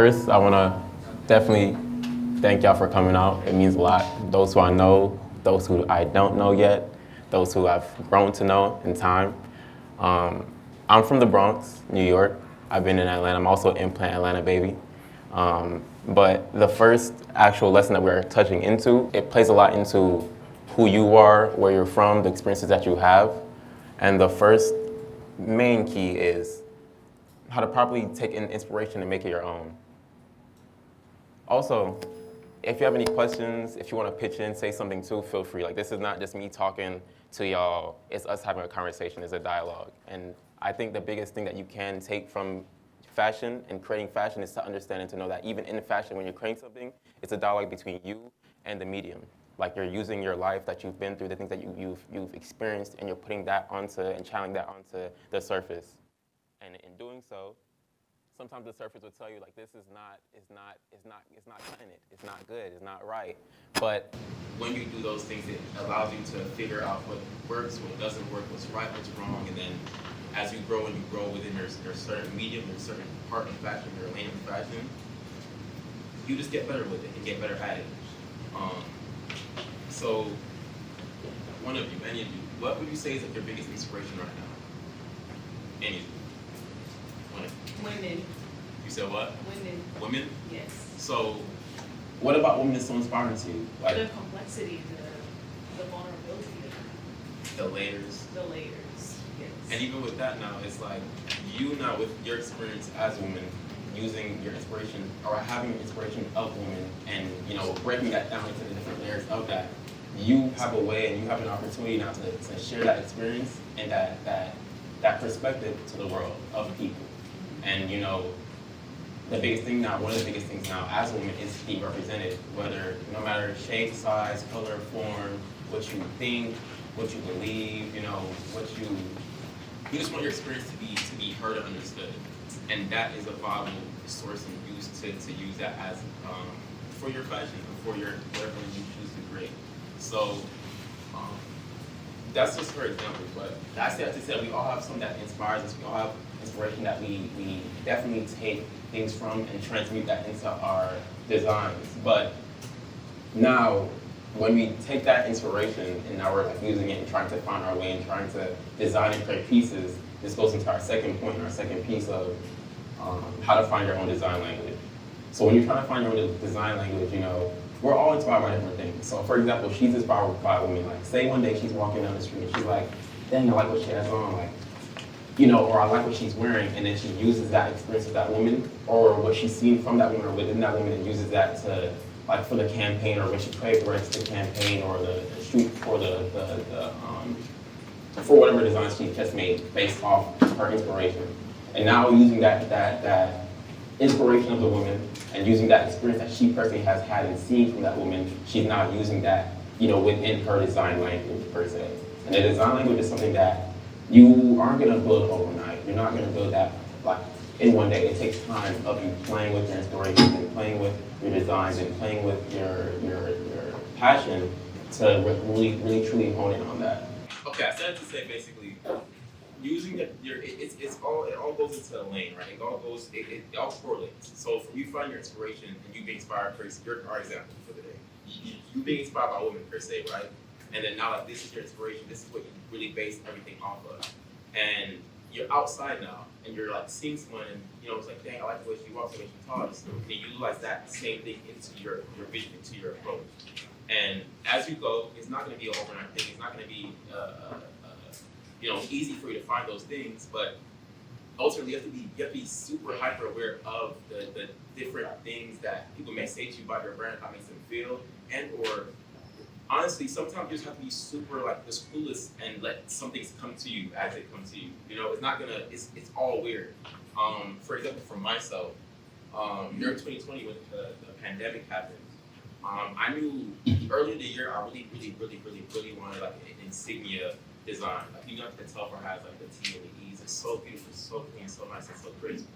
First, I want to definitely thank y'all for coming out. It means a lot. Those who I know, those who I don't know yet, those who I've grown to know in time. I'm from the Bronx, New York. I've been in Atlanta. I'm also an implant Atlanta baby. But the first actual lesson that we're touching into, it plays a lot into who you are, where you're from, the experiences that you have. And the first main key is how to properly take in inspiration and make it your own. Also, if you have any questions, if you want to pitch in, say something too, feel free. Like, this is not just me talking to y'all, it's us having a conversation, it's a dialogue. And I think the biggest thing that you can take from fashion and creating fashion is to understand and to know that even in fashion, when you're creating something, it's a dialogue between you and the medium. Like, you're using your life that you've been through, the things that you've experienced, and you're putting that onto and channeling that onto the surface. And in doing so, sometimes the surface will tell you, like, this is not cutting it. It's not good. It's not right. But when you do those things, it allows you to figure out what works, what doesn't work, what's right, what's wrong, and then as you grow and you grow within your certain medium, your certain part of fashion, your lane of fashion, you just get better with it and get better at it. So, one of you, any of you, what would you say is like your biggest inspiration right now? Any of you? One of you. Women. You said what? Women. Women? Yes. So, what about women is so inspiring to you? Like the complexity, the vulnerability, the layers. the layers. Yes. And even with that now, it's like you now with your experience as a woman, using your inspiration or having inspiration of women and, you know, breaking that down into the different layers of that, you have a way and you have an opportunity now to share that experience and that perspective to the world of people. And, you know, the biggest thing now, one of the biggest things now as a woman is being represented, whether, no matter shape, size, color, form, what you think, what you believe, you know, you just want your experience to be heard and understood. And that is a viable source and use to use that as for your fashion or for your whatever you choose to create. So that's just for example, but that's to say we all have something that inspires us. We all have inspiration that we definitely take things from and transmute that into our designs. But now, when we take that inspiration and now we're like using it and trying to find our way and trying to design and create pieces, this goes into our second point and our second piece of how to find your own design language. So when you're trying to find your own design language, you know, we're all inspired by different things. So for example, she's inspired by women. Like, say one day she's walking down the street and she's like, dang, I like what she has on. Like, you know, or I like what she's wearing, and then she uses that experience of that woman or what she's seen from that woman or within that woman and uses that to, like, for the campaign or when she creates the campaign or the shoot for for whatever design she just made based off her inspiration. And now using that inspiration of the woman and using that experience that she personally has had and seen from that woman, she's now using that, you know, within her design language per se. And the design language is something that you aren't gonna build overnight. You're not gonna build that like in one day. It takes time of you playing with your inspiration and playing with your designs and playing with your passion to really truly hone in on that. Okay, I said to say basically using it all goes into a lane, right? It all correlates. So if you find your inspiration and you being inspired per se, you're our example for the day. You being inspired by women per se, right? And then now, like, this is your inspiration. This is what you really base everything off of. And you're outside now, and you're like seeing someone, and you know it's like, dang, I like the way she walks, the way she talks. And you utilize that same thing into your vision, into your approach. And as you go, it's not going to be an overnight thing. It's not going to be easy for you to find those things. But ultimately, you have to be super hyper aware of the different things that people may say to you about your brand, how it makes them feel, and or honestly, sometimes you just have to be super like just clueless and let some things come to you as they come to you. You know, it's all weird. For example, for myself, during 2020 when the pandemic happened, I knew early in the year I really wanted like an insignia design. Like, you know, the Telfar has like the T and the E's. It's so beautiful, so clean, so nice, and so crisp.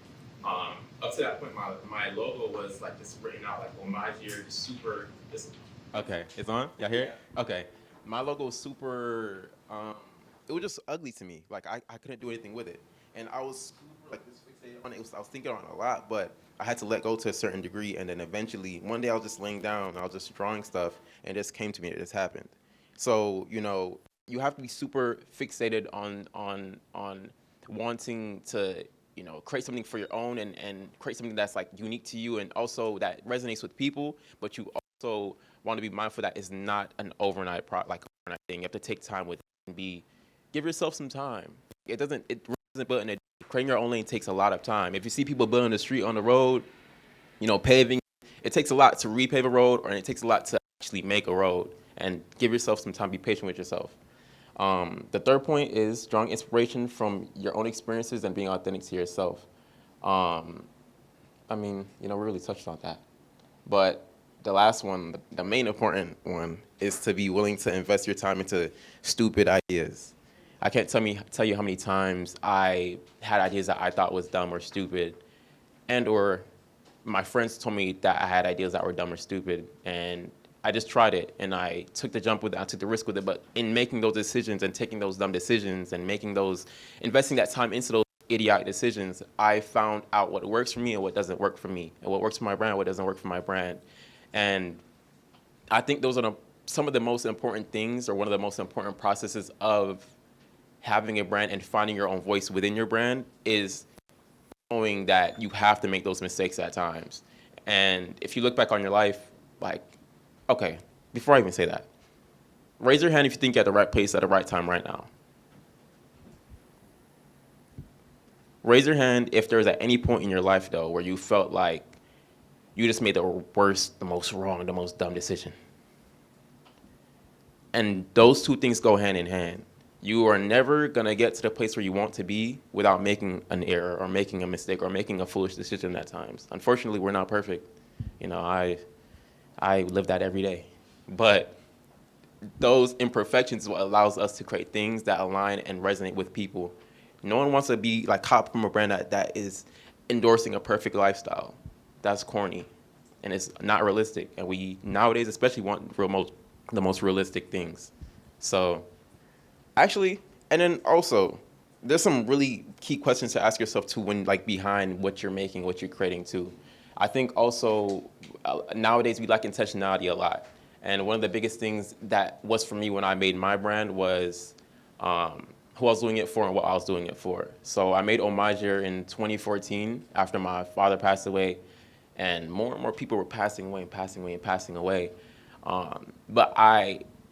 Up to that point, my logo was like just written out like Homage Year, super. Okay, it's on? Y'all hear it? Okay. My logo was super, it was just ugly to me. Like, I couldn't do anything with it. And I was like this I was thinking on it a lot, but I had to let go to a certain degree, and then eventually, one day I was just laying down, and I was just drawing stuff, and it just came to me. It just happened. So you have to be super fixated on wanting to create something for your own and create something that's like unique to you, and also that resonates with people. But you also want to be mindful that it's not an overnight thing. You have to take time with it and give yourself some time. It really doesn't build in a day. Creating your own lane takes a lot of time. If you see people building the street on the road, paving, it takes a lot to repave a road, or it takes a lot to actually make a road. And give yourself some time. Be patient with yourself. The third point is drawing inspiration from your own experiences and being authentic to yourself. We really touched on that. But the last one, the main important one, is to be willing to invest your time into stupid ideas. I can't tell you how many times I had ideas that I thought was dumb or stupid, and or my friends told me that I had ideas that were dumb or stupid, and I just tried it, and I took the jump with it, I took the risk with it. But in making those decisions and taking those dumb decisions and investing that time into those idiotic decisions, I found out what works for me and what doesn't work for me, and what works for my brand, what doesn't work for my brand. And I think those are some of the most important things, or one of the most important processes of having a brand and finding your own voice within your brand, is knowing that you have to make those mistakes at times. And if you look back on your life, okay, before I even say that, raise your hand if you think you're at the right place at the right time right now. Raise your hand if there's at any point in your life, though, where you felt like you just made the worst, the most wrong, the most dumb decision. And those two things go hand in hand. You are never going to get to the place where you want to be without making an error or making a mistake or making a foolish decision at times. Unfortunately, we're not perfect. I live that every day. But those imperfections is what allows us to create things that align and resonate with people. No one wants to be caught from a brand that is endorsing a perfect lifestyle. That's corny, and it's not realistic. And we nowadays especially want the most realistic things. So actually, and then also, there's some really key questions to ask yourself too when behind what you're making, what you're creating too. I think also nowadays we lack intentionality a lot. And one of the biggest things that was for me when I made my brand was who I was doing it for and what I was doing it for. So I made Homage Year in 2014 after my father passed away, and more and more people were passing away and passing away and passing away. But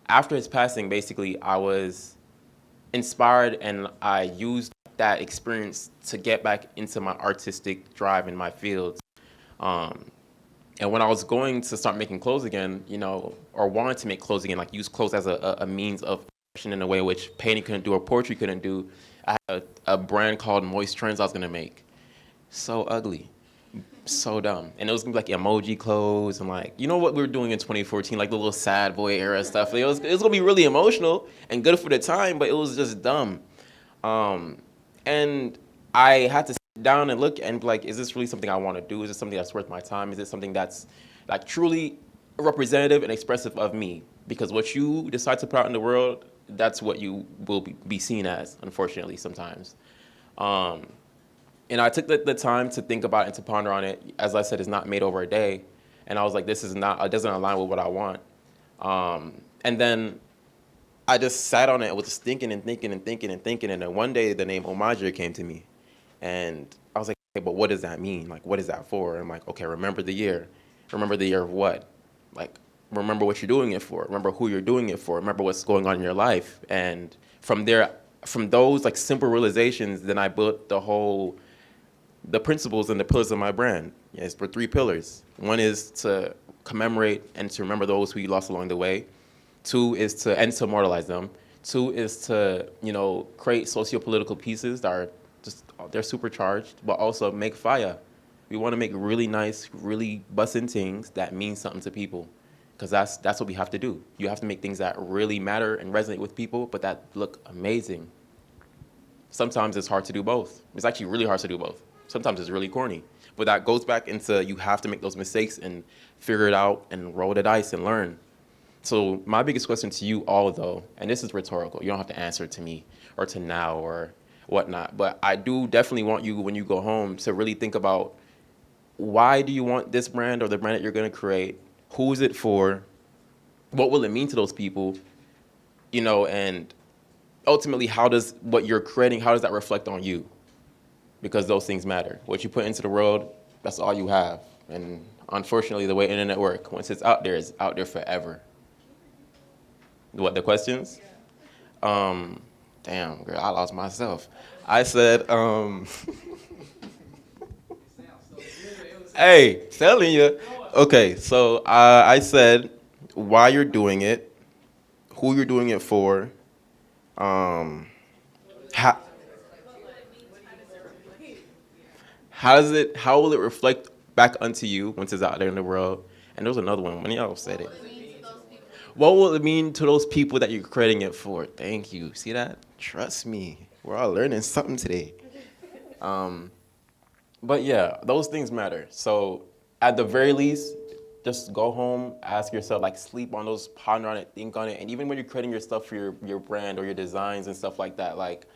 after his passing, basically, I was inspired, and I used that experience to get back into my artistic drive in my fields. And when I was going to start making clothes again, or wanted to make clothes again, use clothes as a means of expression in a way which painting couldn't do or poetry couldn't do, I had a brand called Moist Trends I was gonna make. So ugly, so dumb, and it was gonna be emoji clothes and what we were doing in 2014, the little sad boy era stuff. It was gonna be really emotional and good for the time, but it was just dumb. And I had to sit down and look and be is this really something I want to do? Is this something that's worth my time? Is it something that's truly representative and expressive of me? Because what you decide to put out in the world, that's what you will be seen as, unfortunately, sometimes. And I took the time to think about it and to ponder on it. As I said, it's not made over a day. And I was it doesn't align with what I want. And then I just sat on it and was just thinking and thinking and thinking and thinking. And then one day the name Homage Year came to me. And I was okay, but what does that mean? What is that for? And I'm okay, remember the year. Remember the year of what? Remember what you're doing it for. Remember who you're doing it for. Remember what's going on in your life. And from those simple realizations, then I built the principles and the pillars of my brand. It's for 3 pillars. One is to commemorate and to remember those who you lost along the way. 2 is to immortalize them. 2 is to, create socio-political pieces that are they're supercharged, but also make fire. We want to make really nice, really bussin' things that mean something to people, because that's what we have to do. You have to make things that really matter and resonate with people, but that look amazing. Sometimes it's hard to do both. It's actually really hard to do both. Sometimes it's really corny, but that goes back into you have to make those mistakes and figure it out and roll the dice and learn. So my biggest question to you all, though, and this is rhetorical, you don't have to answer it to me or to now or whatnot. But I do definitely want you, when you go home, to really think about, why do you want this brand or the brand that you're going to create? Who is it for? What will it mean to those people? And ultimately, how does what you're creating, how does that reflect on you? Because those things matter. What you put into the world, that's all you have. And unfortunately, the way internet works, once it's out there forever. What, the questions? Um, Damn, girl, I lost myself. I said, hey, telling you. Okay, so I said why you're doing it, who you're doing it for, um, how, how will it reflect back unto you once it's out there in the world? And there was another one. One of y'all said it. What will it mean to those people that you're creating it for? Thank you. See that? Trust me. We're all learning something today. But yeah, those things matter. So at the very least, just go home, ask yourself, like, sleep on those, ponder on it, think on it. And even when you're creating your stuff for your brand or your designs and stuff like that, like,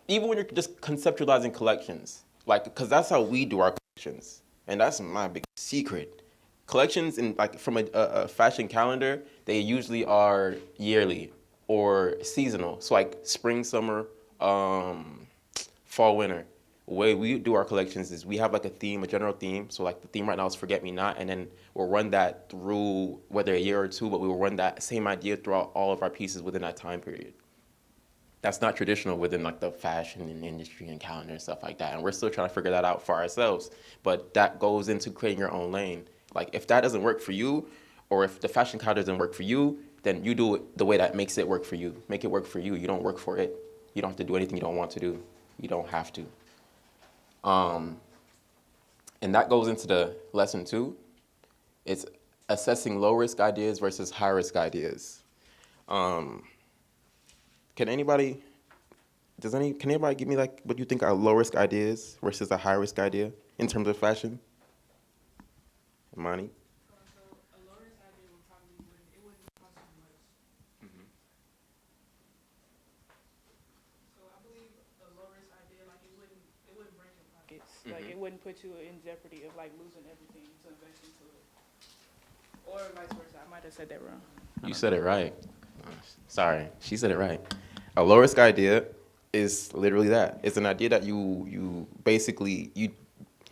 even when you're just conceptualizing collections, like, because that's how we do our collections. And that's my big secret. Collections, in like from a fashion calendar, they usually are yearly or seasonal. So like spring, summer, fall, winter. The way we do our collections is we have like a theme, a general theme. So like the theme right now is Forget Me Not, and then we'll run that through whether a year or two, but we will run that same idea throughout all of our pieces within that time period. That's not traditional within like the fashion and industry and calendar and stuff like that. And we're still trying to figure that out for ourselves. But that goes into creating your own lane. Like if that doesn't work for you, or if the fashion calendar doesn't work for you, then you do it the way that makes it work for you. Make it work for you. You don't work for it. You don't have to do anything you don't want to do. You don't have to. And that goes into the lesson 2. It's assessing low risk ideas versus high risk ideas. Can anybody give me like what you think are low risk ideas versus a high risk idea in terms of fashion? Imani? So a low risk idea would probably wouldn't cost as much. So I believe a low risk idea, like it wouldn't break your pockets. Like it wouldn't put you in jeopardy of like losing everything to invest into it. Or vice versa. I might have said that wrong. You said it right. Sorry, she said it right. A low risk idea is literally that. It's an idea that you basically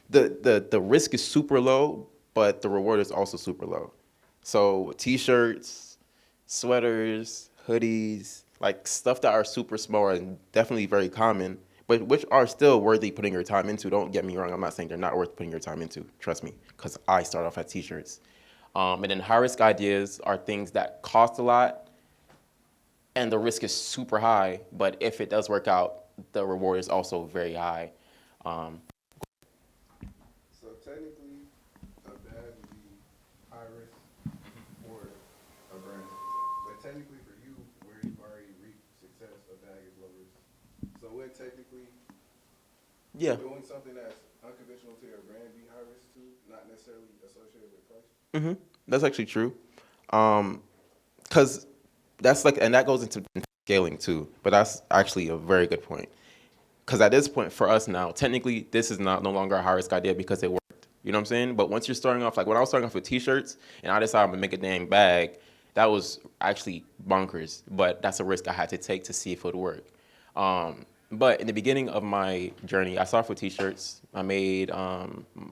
the risk is super low, but the reward is also super low. So t-shirts, sweaters, hoodies, like stuff that are super small and definitely very common, but which are still worthy putting your time into. Don't get me wrong. I'm not saying they're not worth putting your time into. Trust me, because I start off at t-shirts. And then high risk ideas are things that cost a lot and the risk is super high, but if it does work out, the reward is also very high. So technically, a bag would be high risk for a brand. But technically for you, where you've already reached success, a bag is low risk. So would technically Yeah. doing something that's unconventional to your brand be high risk too, not necessarily associated with price? That's actually true. Because that's like, and that goes into scaling too. But that's actually a very good point. Because at this point for us now, technically this is no longer a high risk idea because it worked. You know what I'm saying? But once you're starting off, like when I was starting off with t-shirts and I decided I'm gonna make a dang bag, that was actually bonkers. But that's a risk I had to take to see if it would work. But in the beginning of my journey, I started with t-shirts. I made a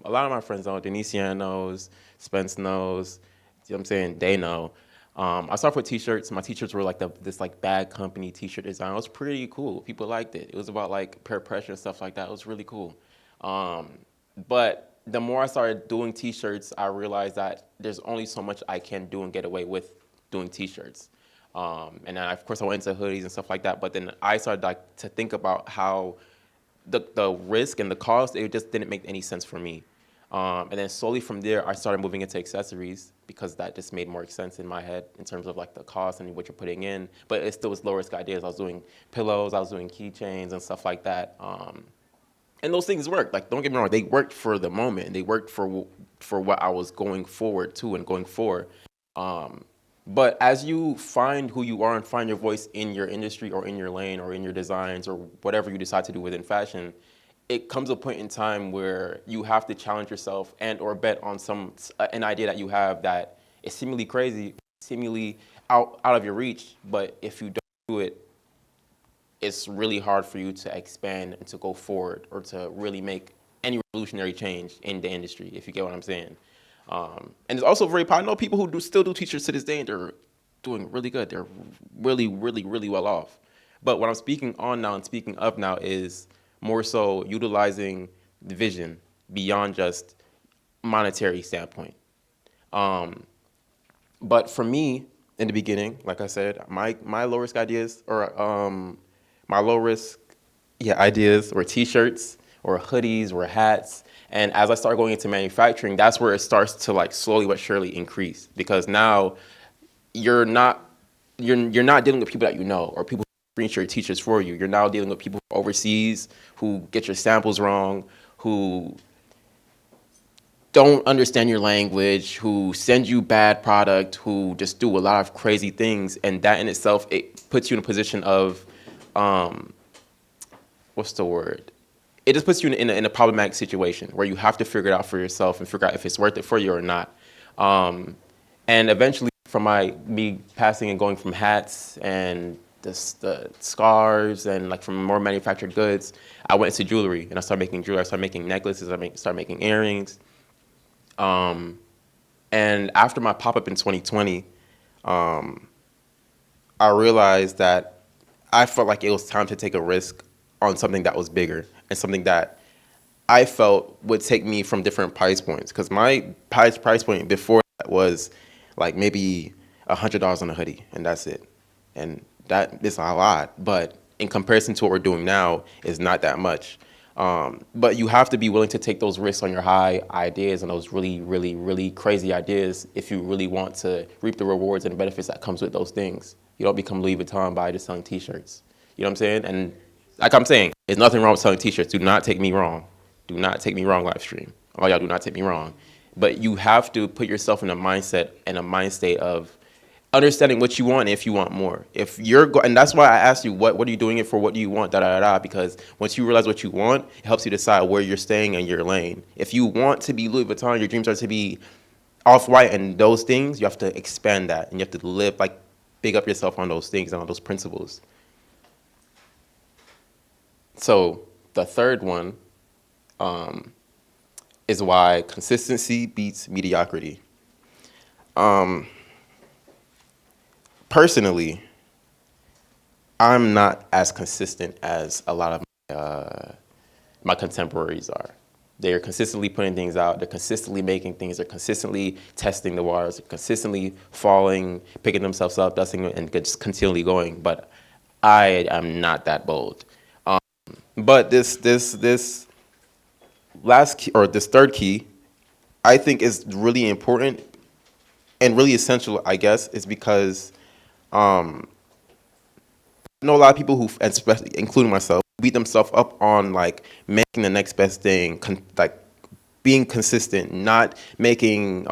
lot of my friends know, Denisian knows, Spence knows, you know what I'm saying, they know. I started with t-shirts. My t-shirts were like this like bag company t-shirt design. It was pretty cool. People liked it. It was about like peer pressure and stuff like that. It was really cool. But the more I started doing t-shirts, I realized that there's only so much I can do and get away with doing t-shirts. And then of course I went into hoodies and stuff like that. But then I started like to think about how the risk and the cost, it just didn't make any sense for me. And then slowly from there, I started moving into accessories because that just made more sense in my head in terms of like the cost and what you're putting in. But it still was low risk ideas. I was doing pillows, I was doing keychains and stuff like that. And those things worked. Like, don't get me wrong, they worked for the moment. They worked for what I was going forward to and going for. But as you find who you are and find your voice in your industry or in your lane or in your designs or whatever you decide to do within fashion, it comes a point in time where you have to challenge yourself and or bet on an idea that you have that is seemingly crazy, seemingly out of your reach. But if you don't do it, it's really hard for you to expand and to go forward or to really make any revolutionary change in the industry, if you get what I'm saying. And it's also very popular. I know people who still do t-shirts to this day, and they're doing really good. They're really, really, really well off. But what I'm speaking on now and speaking of now is more so utilizing the vision beyond just monetary standpoint. But for me, in the beginning, like I said, my low risk ideas or my low risk ideas were t-shirts or hoodies or hats. And as I start going into manufacturing, that's where it starts to like slowly but surely increase, because now you're not dealing with people that you know or people who print your t-shirts for you. You're now dealing with people overseas who get your samples wrong, who don't understand your language, who send you bad product, who just do a lot of crazy things. And that in itself, it puts you in a position of, what's the word? It just puts you in a problematic situation where you have to figure it out for yourself and figure out if it's worth it for you or not. And eventually, from me passing and going from hats and the scarves and like from more manufactured goods, I went into jewelry and I started making jewelry. I started making necklaces. I started making earrings. And after my pop-up in 2020, I realized that I felt like it was time to take a risk on something that was bigger and something that I felt would take me from different price points. Because my price point before that was like maybe $100 on a hoodie, and that's it. And that is a lot, but in comparison to what we're doing now, is not that much. But you have to be willing to take those risks on your high ideas and those really, really, really crazy ideas if you really want to reap the rewards and benefits that comes with those things. You don't become Louis Vuitton by just selling t-shirts. You know what I'm saying? And like I'm saying, there's nothing wrong with selling t-shirts. Do not take me wrong. Do not take me wrong, live stream. All y'all do not take me wrong. But you have to put yourself in a mindset and a mind state of understanding what you want and if you want more. If you're and that's why I asked you, what are you doing it for? What do you want? Because once you realize what you want, it helps you decide where you're staying in your lane. If you want to be Louis Vuitton, your dreams are to be Off-White and those things, you have to expand that and you have to live, like, big up yourself on those things and on those principles. So the third one is why consistency beats mediocrity. Personally, I'm not as consistent as a lot of my contemporaries are. They're consistently putting things out. They're consistently making things. They're consistently testing the waters. They're consistently falling, picking themselves up, dusting, and just continually going. But I am not that bold. But this last key, or this third key, I think is really important and really essential, I guess, is because I know a lot of people who, especially including myself, beat themselves up on like making the next best thing, like being consistent, not making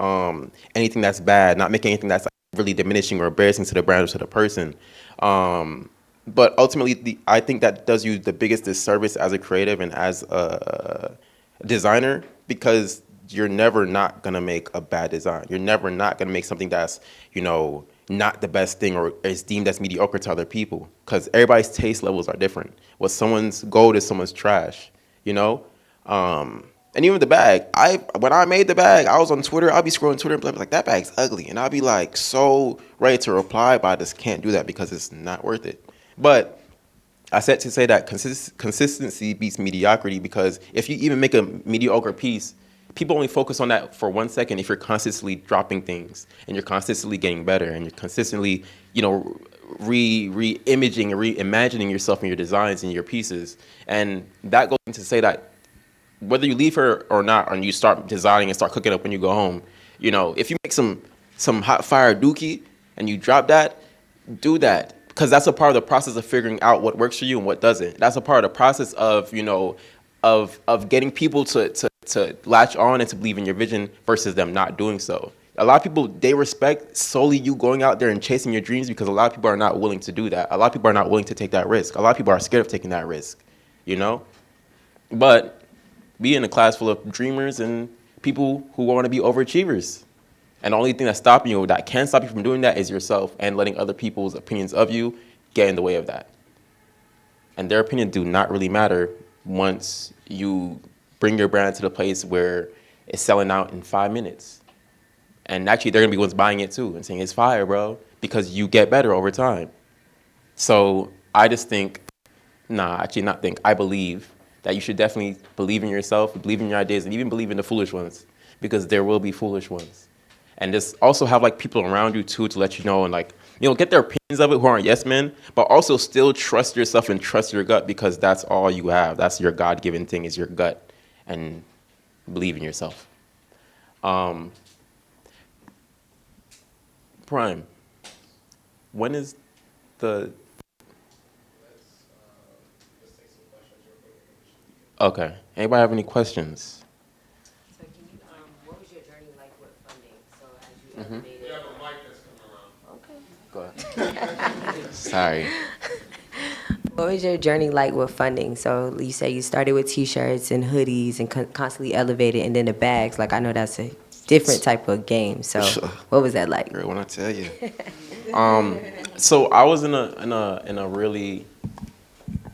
anything that's bad, not making anything that's like really diminishing or embarrassing to the brand or to the person. But ultimately, I think that does you the biggest disservice as a creative and as a designer, because you're never not gonna make a bad design. You're never not gonna make something that's, not the best thing or is deemed as mediocre to other people, because everybody's taste levels are different. What someone's gold is someone's trash, And even the bag, when I made the bag, I was on Twitter. I'll be scrolling Twitter and be like, that bag's ugly. And I'll be like so ready to reply, but I just can't do that because it's not worth it. But I said to say that consistency beats mediocrity, because if you even make a mediocre piece, people only focus on that for 1 second if you're constantly dropping things and you're constantly getting better and you're consistently, re-imaging and reimagining yourself in your designs and your pieces. And that goes into say that whether you leave her or not, and you start designing and start cooking up when you go home, if you make some hot fire dookie and you drop that, do that. Because that's a part of the process of figuring out what works for you and what doesn't. That's a part of the process of, of getting people to latch on and to believe in your vision versus them not doing so. A lot of people, they respect solely you going out there and chasing your dreams because a lot of people are not willing to do that. A lot of people are not willing to take that risk. A lot of people are scared of taking that risk, you know? But we in a class full of dreamers and people who want to be overachievers. And the only thing that's stopping you, that can stop you from doing that, is yourself and letting other people's opinions of you get in the way of that. And their opinion do not really matter once you bring your brand to the place where it's selling out in 5 minutes. And actually, they're going to be ones buying it too and saying, it's fire, bro, because you get better over time. So I just think, I believe that you should definitely believe in yourself, believe in your ideas, and even believe in the foolish ones, because there will be foolish ones. And just also have like people around you too to let you know and like, get their opinions of it who aren't yes men, but also still trust yourself and trust your gut, because that's all you have. That's your God-given thing, is your gut, and believe in yourself. Prime, when is the... Okay. Anybody have any questions? So can you, what was your journey like with funding? So as you elevated. We have a mic that's coming around. Okay. Go ahead. Sorry. What was your journey like with funding? So you say you started with T-shirts and hoodies and constantly elevated, and then the bags. Like, I know that's a different type of game. So what was that like? Girl, when I tell you. So I was in a really,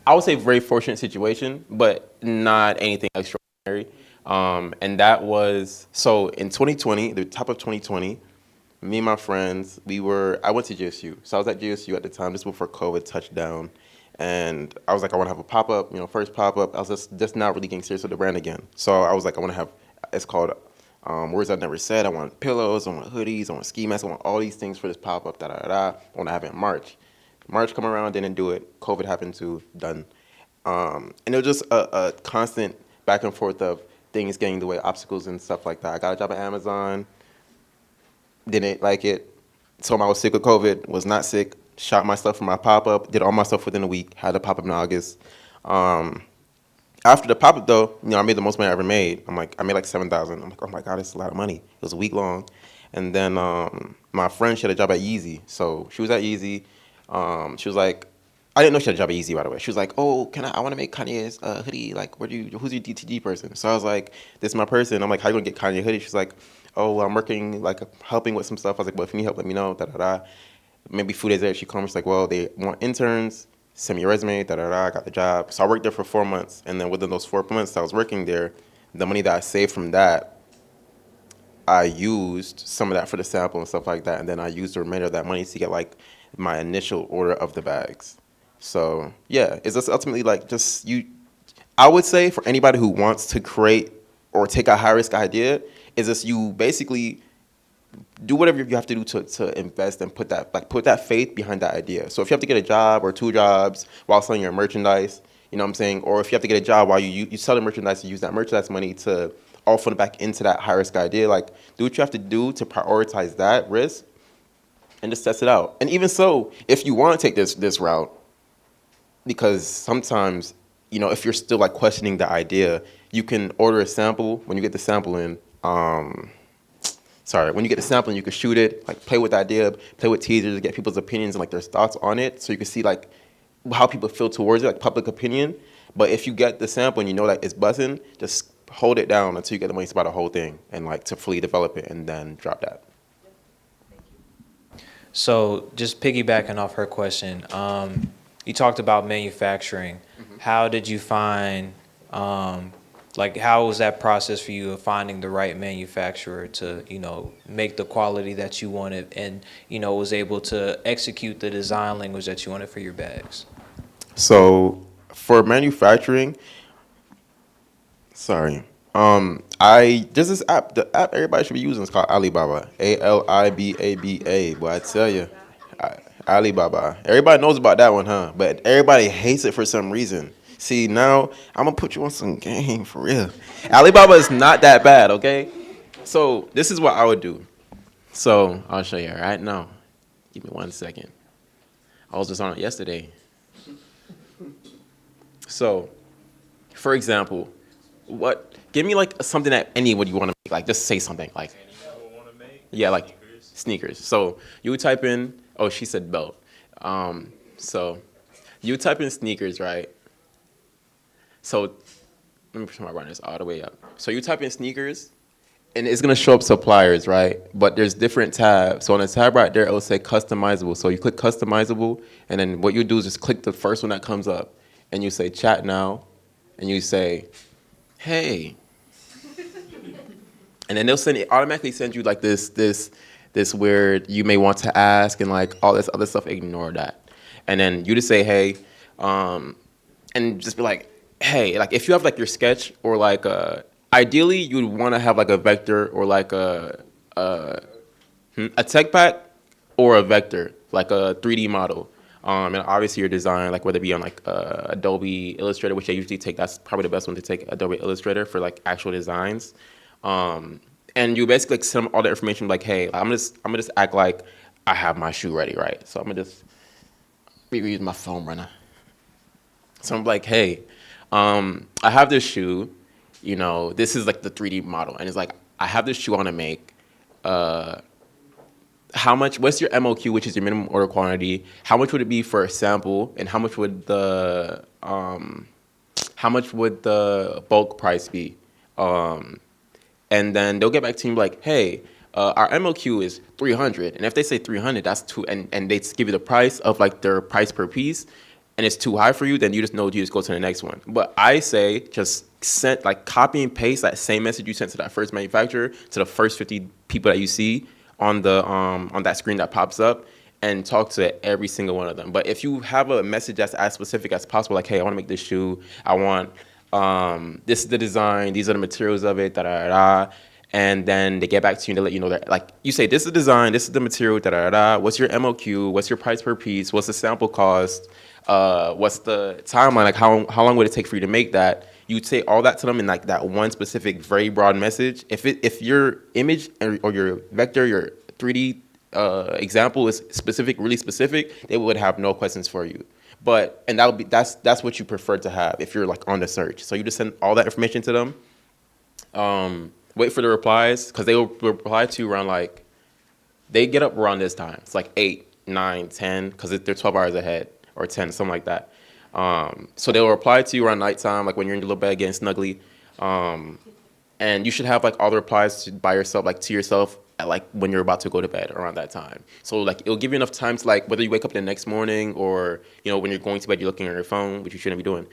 I would say, very fortunate situation, but not anything extraordinary. And that was, so in 2020, the top of 2020, me and my friends, I went to JSU. So I was at JSU at the time, just before COVID touched down. And I was like, I want to have a pop-up, first pop-up. I was just not really getting serious with the brand again. So I was like, I want to have, it's called Words I've Never Said. I want pillows, I want hoodies, I want ski masks, I want all these things for this pop-up, I want to have it in March. March come around, didn't do it. COVID happened too, done. And it was just a constant back and forth of things getting in the way, obstacles and stuff like that. I got a job at Amazon, didn't like it. Told me I was sick with COVID, was not sick. Shot my stuff for my pop-up, did all my stuff within a week, had a pop-up in August. After the pop-up though, I made the most money I ever made. I made like $7,000. I'm like, oh my God, it's a lot of money. It was a week long. And then my friend, she had a job at Yeezy. So she was at Yeezy. She was like, I didn't know she had a job at Yeezy, by the way. She was like, oh, I want to make Kanye's hoodie. Like, who's your DTG person? So I was like, this is my person. I'm like, how you gonna get Kanye hoodie? She's like, oh, well, I'm working, like, helping with some stuff. I was like, well, if you need help, let me know, Maybe a few days later, she called me. She's like, well, they want interns. Send me your resume, I got the job. So I worked there for 4 months. And then within those 4 months I was working there, the money that I saved from that, I used some of that for the sample and stuff like that. And then I used the remainder of that money to get like my initial order of the bags. So yeah, it's just ultimately like I would say for anybody who wants to create or take a high risk idea, is just you basically do whatever you have to do to invest and put that faith behind that idea. So if you have to get a job or 2 jobs while selling your merchandise, you know what I'm saying? Or if you have to get a job while you sell the merchandise, you use that merchandise money to all fund back into that high risk idea. Like, do what you have to do to prioritize that risk and just test it out. And even so, if you want to take this route, because sometimes, if you're still like questioning the idea, you can order a sample. When you get the sample in, when you get the sample and you can shoot it, like play with the idea, play with teasers, get people's opinions and like their thoughts on it, so you can see like how people feel towards it, like public opinion. But if you get the sample and you know that it's buzzing, just hold it down until you get the money to buy the whole thing and like to fully develop it and then drop that. So just piggybacking off her question, you talked about manufacturing. Mm-hmm. How did you find, how was that process for you of finding the right manufacturer to, make the quality that you wanted and, was able to execute the design language that you wanted for your bags? So for manufacturing, there's this app, the app everybody should be using is called Alibaba, Alibaba. Boy, I tell you, Alibaba. Everybody knows about that one, huh? But everybody hates it for some reason. See, now I'm gonna put you on some game for real. Alibaba is not that bad, okay? So this is what I would do. So I'll show you right now. Give me 1 second. I was just on it yesterday. So, for example, give me like something that anyone you want to make. Like, just say something. Like, Yeah, like sneakers. So you would type in, oh, she said belt. So you type in sneakers, right? So let me try to run this all the way up. So you type in sneakers, and it's gonna show up suppliers, right? But there's different tabs. So on the tab right there, it will say customizable. So you click customizable, and then what you do is just click the first one that comes up, and you say chat now, and you say, hey, and then they'll automatically send you like this weird you may want to ask and like all this other stuff. Ignore that, and then you just say hey, and just be like hey, like if you have like your sketch or like ideally you would want to have like a vector or like a tech pack or a vector like a 3D model. And obviously your design, like whether it be on like Adobe Illustrator, which I usually take, that's probably the best one to take, Adobe Illustrator for like actual designs. And you basically like send them all the information like, hey, I'm gonna just act like I have my shoe ready, right? So I'm gonna just use my phone runner. So I'm like, hey, I have this shoe, you know, this is like the 3D model, and it's like I have this shoe I want to make. How much? What's your MOQ, which is your minimum order quantity? How much would it be for a sample, and how much would the bulk price be? And then they'll get back to you like, hey, our MOQ is 300, and if they say 300, that's too, and they give you the price of like their price per piece, and it's too high for you, then you just know you just go to the next one. But I say just send like copy and paste that same message you sent to that first manufacturer to the first 50 people that you see on the on that screen that pops up, and talk to every single one of them. But if you have a message that's as specific as possible, like, hey, I want to make this shoe, I want this is the design, these are the materials of it, da da da, and then they get back to you and they let you know that, like, you say, this is the design, this is the material, da da da, what's your MOQ, what's your price per piece, what's the sample cost, what's the timeline, like how long would it take for you to make that? You'd say all that to them in like that one specific, very broad message. If your image or your vector, your 3D example is specific, really specific, they would have no questions for you. But and that's what you prefer to have if you're like on the search. So you just send all that information to them. Wait for the replies, because they will reply to you around like, they get up around this time. It's like 8, 9, 10, because they're 12 hours ahead, or 10, something like that. So they'll reply to you around nighttime, like when you're in your little bed getting snuggly. And you should have like all the replies by yourself, like to yourself, at like when you're about to go to bed around that time. So like it'll give you enough time to like, whether you wake up the next morning or, you know, when you're going to bed, you're looking at your phone, which you shouldn't be doing.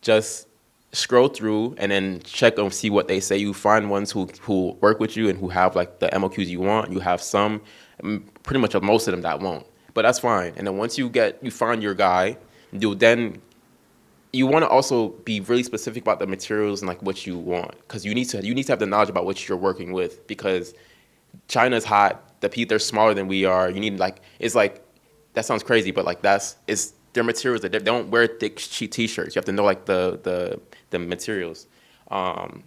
Just scroll through and then check and see what they say. You find ones who work with you and who have like the MOQs you want. You have some, pretty much most of them that won't, but that's fine. And then once you find your guy, you want to also be really specific about the materials and like what you want, because you need to have the knowledge about what you're working with, because China's hot. They're smaller than we are. You need like, it's like, that sounds crazy, but like it's their materials that they don't wear thick t-shirts. You have to know like the materials.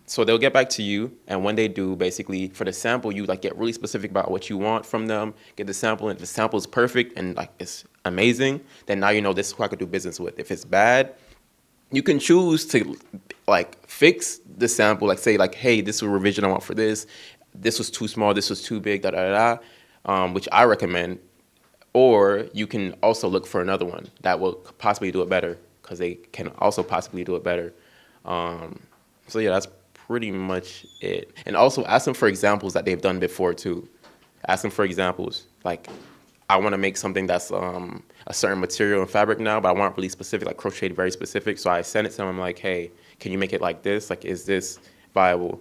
So they'll get back to you, and when they do, basically for the sample, you like get really specific about what you want from them. Get the sample, and if the sample is perfect and like it's amazing, then now you know this is who I could do business with. If it's bad, you can choose to like fix the sample, like say like, hey, this is a revision I want for this. This was too small. This was too big. Da da da. Which I recommend. Or you can also look for another one that will possibly do it better, because they can also possibly do it better. So yeah, that's pretty much it. And also ask them for examples that they've done before too. Ask them for examples. Like, I want to make something that's a certain material and fabric now, but I want really specific, like crocheted, very specific. So I send it to them. I'm like, hey, can you make it like this? Like, is this viable?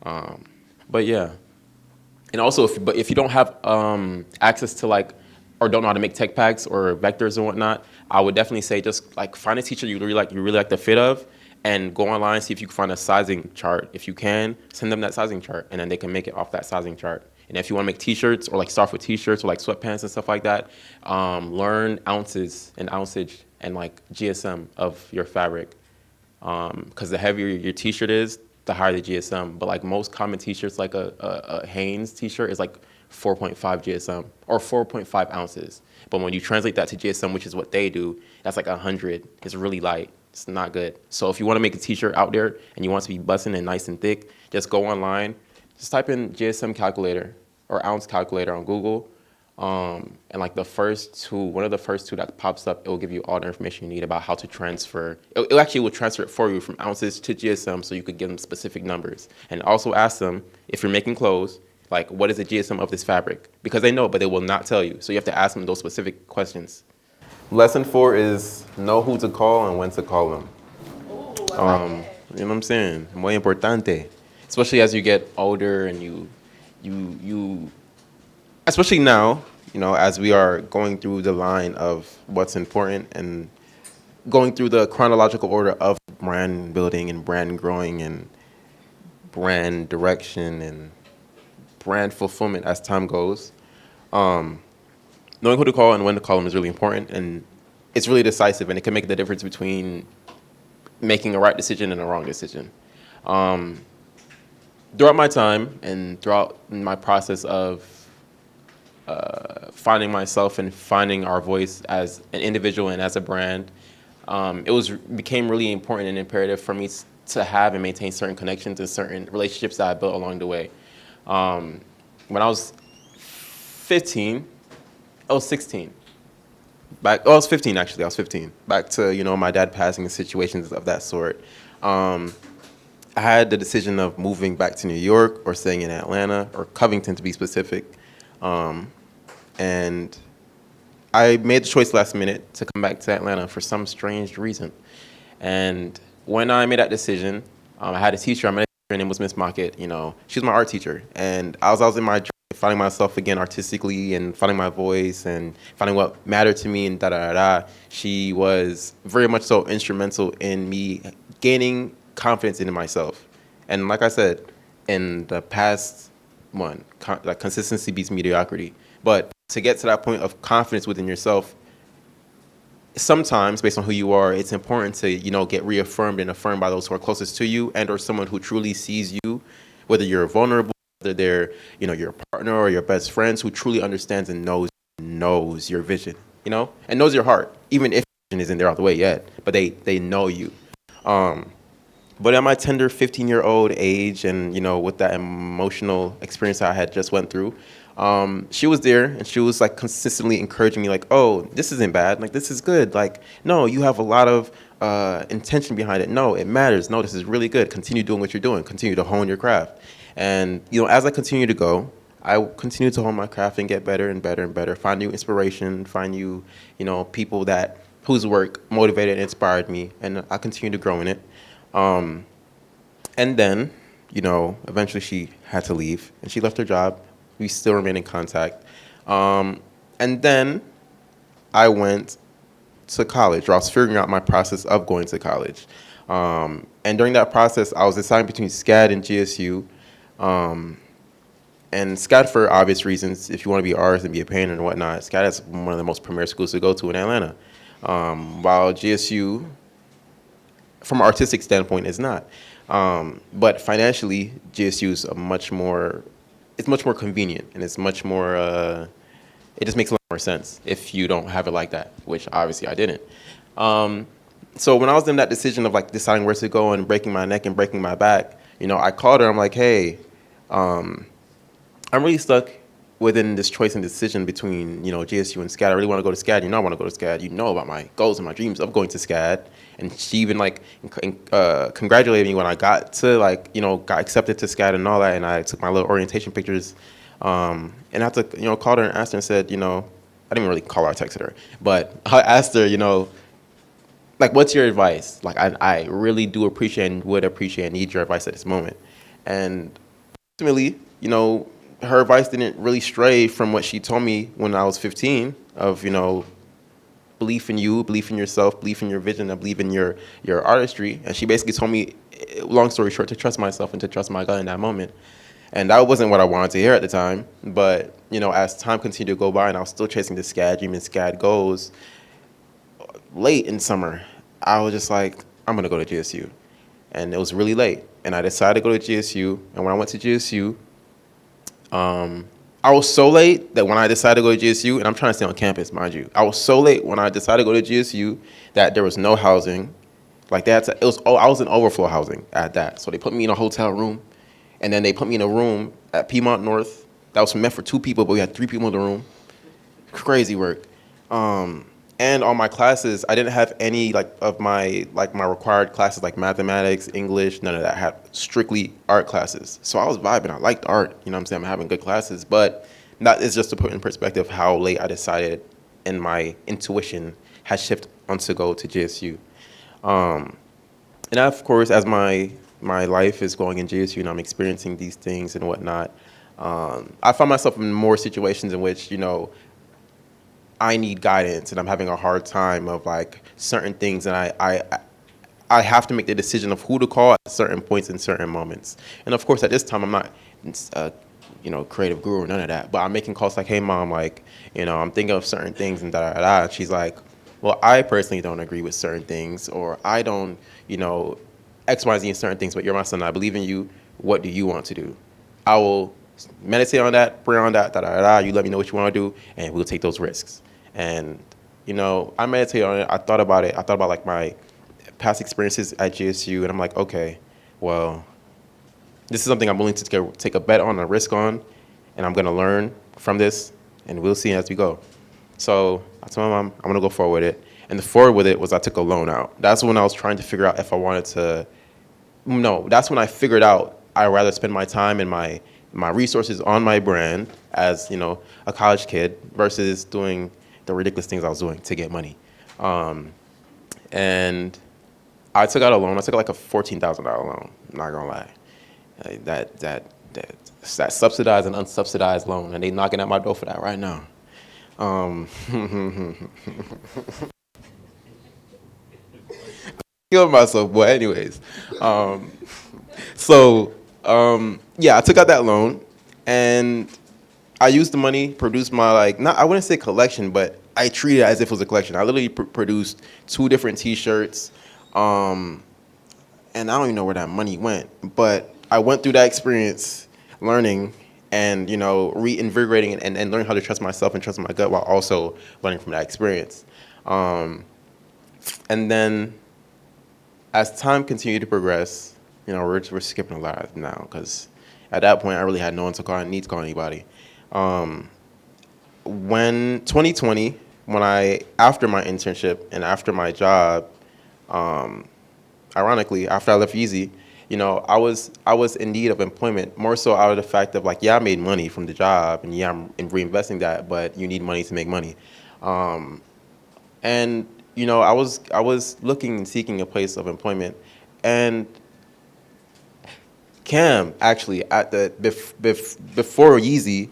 But yeah. And also, if you don't have access to like, or don't know how to make tech packs or vectors and whatnot, I would definitely say just like find a teacher you really like the fit of, and go online, see if you can find a sizing chart. If you can, send them that sizing chart, and then they can make it off that sizing chart. And if you want to make t-shirts or like start with t-shirts or like sweatpants and stuff like that, learn ounces and ounceage and like GSM of your fabric. Because the heavier your t-shirt is, the higher the GSM. But like most common t-shirts, like a Hanes t-shirt is like 4.5 GSM or 4.5 ounces. But when you translate that to GSM, which is what they do, that's like 100. It's really light. It's not good. So if you want to make a t-shirt out there and you want it to be busting and nice and thick, just go online, just type in GSM calculator, or ounce calculator on Google. And like one of the first two that pops up, it will give you all the information you need about how to transfer. It actually will transfer it for you from ounces to GSM, so you could give them specific numbers. And also ask them, if you're making clothes, like, what is the GSM of this fabric? Because they know, but they will not tell you. So you have to ask them those specific questions. Lesson 4 is know who to call and when to call them. Ooh, I like that. You know what I'm saying? Muy importante. Especially as you get older and you especially now, as we are going through the line of what's important and going through the chronological order of brand building and brand growing and brand direction and brand fulfillment as time goes. Knowing who to call and when to call them is really important, and it's really decisive, and it can make the difference between making a right decision and a wrong decision. Throughout my time and throughout my process of finding myself and finding our voice as an individual and as a brand, it became really important and imperative for me to have and maintain certain connections and certain relationships that I built along the way. When I was 15, I was 16. I was 15 actually. I was 15. Back to my dad passing and situations of that sort. I had the decision of moving back to New York or staying in Atlanta or Covington to be specific. And I made the choice last minute to come back to Atlanta for some strange reason. And when I made that decision, I had a teacher. I met a teacher. Her name was Miss Mockett. She was my art teacher. And I was in my journey, finding myself again artistically and finding my voice and finding what mattered to me and da-da-da-da. She was very much so instrumental in me gaining confidence in myself. And like I said, in the past one, consistency beats mediocrity. But to get to that point of confidence within yourself, sometimes based on who you are, it's important to get reaffirmed and affirmed by those who are closest to you and or someone who truly sees you, whether you're vulnerable, whether they're your partner or your best friends, who truly understands and knows your vision, and knows your heart, even if your vision isn't there all the way yet, but they know you. But at my tender 15-year-old age and, with that emotional experience I had just went through, she was there and she was like consistently encouraging me like, oh, this isn't bad. Like, this is good. Like, no, you have a lot of intention behind it. No, it matters. No, this is really good. Continue doing what you're doing. Continue to hone your craft. And, as I continue to go, I continue to hone my craft and get better and better and better, find new inspiration, find new, people whose work motivated and inspired me. And I continue to grow in it. And then, eventually she had to leave and she left her job. We still remain in contact. And then I went to college, or I was figuring out my process of going to college. And during that process, I was deciding between SCAD and GSU. And SCAD for obvious reasons, if you want to be artist and be a painter and whatnot, SCAD is one of the most premier schools to go to in Atlanta. While GSU, from an artistic standpoint, is not. But financially, GSU is much more convenient, and it's much more, it just makes a lot more sense if you don't have it like that, which obviously I didn't. So when I was in that decision of like deciding where to go and breaking my neck and breaking my back, I called her. I'm like, hey, I'm really stuck within this choice and decision between, GSU and SCAD. I really want to go to SCAD. I want to go to SCAD. About my goals and my dreams of going to SCAD. And she even congratulated me when I got to got accepted to SCAD and all that. And I took my little orientation pictures. And I took, called her and asked her and said, I didn't really call her, I texted her. But I asked her, what's your advice? Like, I really do appreciate and would appreciate and need your advice at this moment. And ultimately, her advice didn't really stray from what she told me when I was 15 of, belief in you, belief in yourself, belief in your vision, and believe in your artistry. And she basically told me, long story short, to trust myself and to trust my gut in that moment. And that wasn't what I wanted to hear at the time. But, as time continued to go by and I was still chasing the SCAD dream and SCAD goals, late in summer, I was just like, I'm going to go to GSU. And it was really late. And I decided to go to GSU. And when I went to GSU, I was so late that when I decided to go to GSU, and I'm trying to stay on campus, mind you, I was so late when I decided to go to GSU that there was no housing. Like I was in overflow housing at that. So they put me in a hotel room, and then they put me in a room at Piedmont North that was meant for 2 people, but we had 3 people in the room. Crazy work. And on my classes, I didn't have any of my required classes like mathematics, English, none of that. I had strictly art classes. So I was vibing. I liked art. You know what I'm saying? I'm having good classes. But that is just to put in perspective how late I decided and my intuition has shifted on to go to JSU. And of course, as my life is going in JSU and I'm experiencing these things and whatnot, I find myself in more situations in which, I need guidance and I'm having a hard time of like certain things, and I have to make the decision of who to call at certain points in certain moments. And of course, at this time, I'm not, creative guru or none of that, but I'm making calls like, hey, mom, like, I'm thinking of certain things and da. And she's like, well, I personally don't agree with certain things, or I don't, X, Y, Z in certain things, but you're my son. I believe in you. What do you want to do? I will meditate on that, pray on that, da. You let me know what you want to do, and we'll take those risks. And, I meditated on it. I thought about it. I thought about like my past experiences at GSU, and I'm like, okay, well, this is something I'm willing to take a bet on, a risk on, and I'm going to learn from this, and we'll see as we go. So I told my mom, I'm going to go forward with it. And the forward with it was I took a loan out. That's when I was trying to figure out if I wanted to. No, that's when I figured out I'd rather spend my time and my resources on my brand as, a college kid versus doing the ridiculous things I was doing to get money. And I took out a loan. I took like a $14,000 loan. I'm not gonna lie. That subsidized and unsubsidized loan, and they knocking at my door for that right now. Killing myself, but anyways. Yeah, I took out that loan, and I used the money, produced my I wouldn't say collection, but I treated it as if it was a collection. I literally produced 2 different T-shirts, and I don't even know where that money went, but I went through that experience learning and, reinvigorating and learning how to trust myself and trust my gut while also learning from that experience. And then as time continued to progress, we're skipping a lot now because at that point I really had no one to need to call anybody. When 2020, after my internship and after my job, ironically, after I left Yeezy, I was in need of employment, more so out of the fact of I made money from the job, and I'm reinvesting that, but you need money to make money. And I was looking and seeking a place of employment, and Cam actually before Yeezy,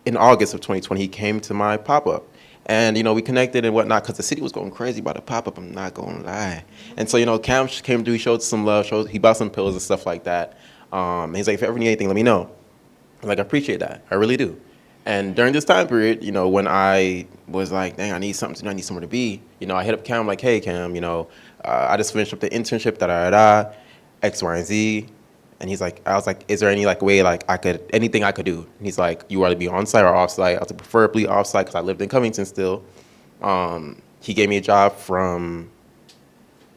in August of 2020, he came to my pop-up. And, we connected and whatnot because the city was going crazy about the pop-up, I'm not going to lie. And so, Cam came through, he showed some love, he bought some pills and stuff like that. And he's like, if you ever need anything, let me know. I'm like, I appreciate that. I really do. And during this time period, when I was like, dang, I need something to do, I need somewhere to be, I hit up Cam, like, hey, Cam, I just finished up the internship, X, Y, and Z. And I was like, is there any way anything I could do? And he's like, you rather be on site or off site? I was like, preferably off site because I lived in Covington still. He gave me a job from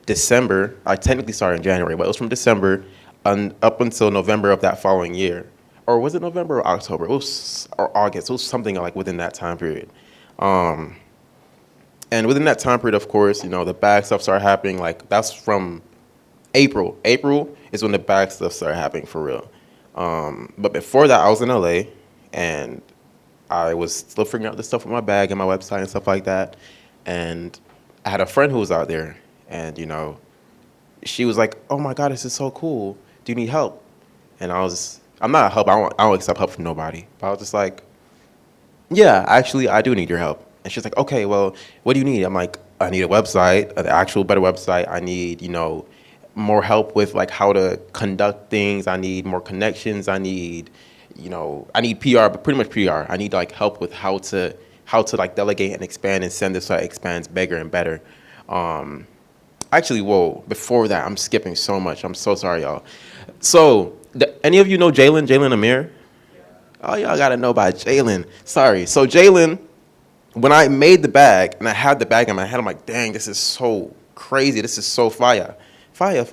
December. I technically started in January, but it was from December up until November of that following year. Or was it November or October? Or August. It was something within that time period. And within that time period, of course, the bag stuff started happening. That's from April. April is when the bag stuff started happening for real. But before that, I was in LA, and I was still figuring out the stuff with my bag and my website and stuff like that. And I had a friend who was out there, and she was like, "Oh my God, this is so cool. Do you need help?" And I'm not a help. I don't accept help from nobody. But I was just like, "Yeah, actually, I do need your help." And she's like, "Okay, well, what do you need?" I'm like, "I need a website, an actual better website. I need, more help with how to conduct things. I need more connections. I need, I need PR, but pretty much PR. I need help with how to delegate and expand and send this so it expands bigger and better." Actually, whoa, before that, I'm skipping so much. I'm so sorry, y'all. So, any of you know Jalen Amir? Oh, y'all gotta know about Jalen. Sorry. So Jalen, when I made the bag and I had the bag in my head, I'm like, dang, this is so crazy. This is so fire. Fire.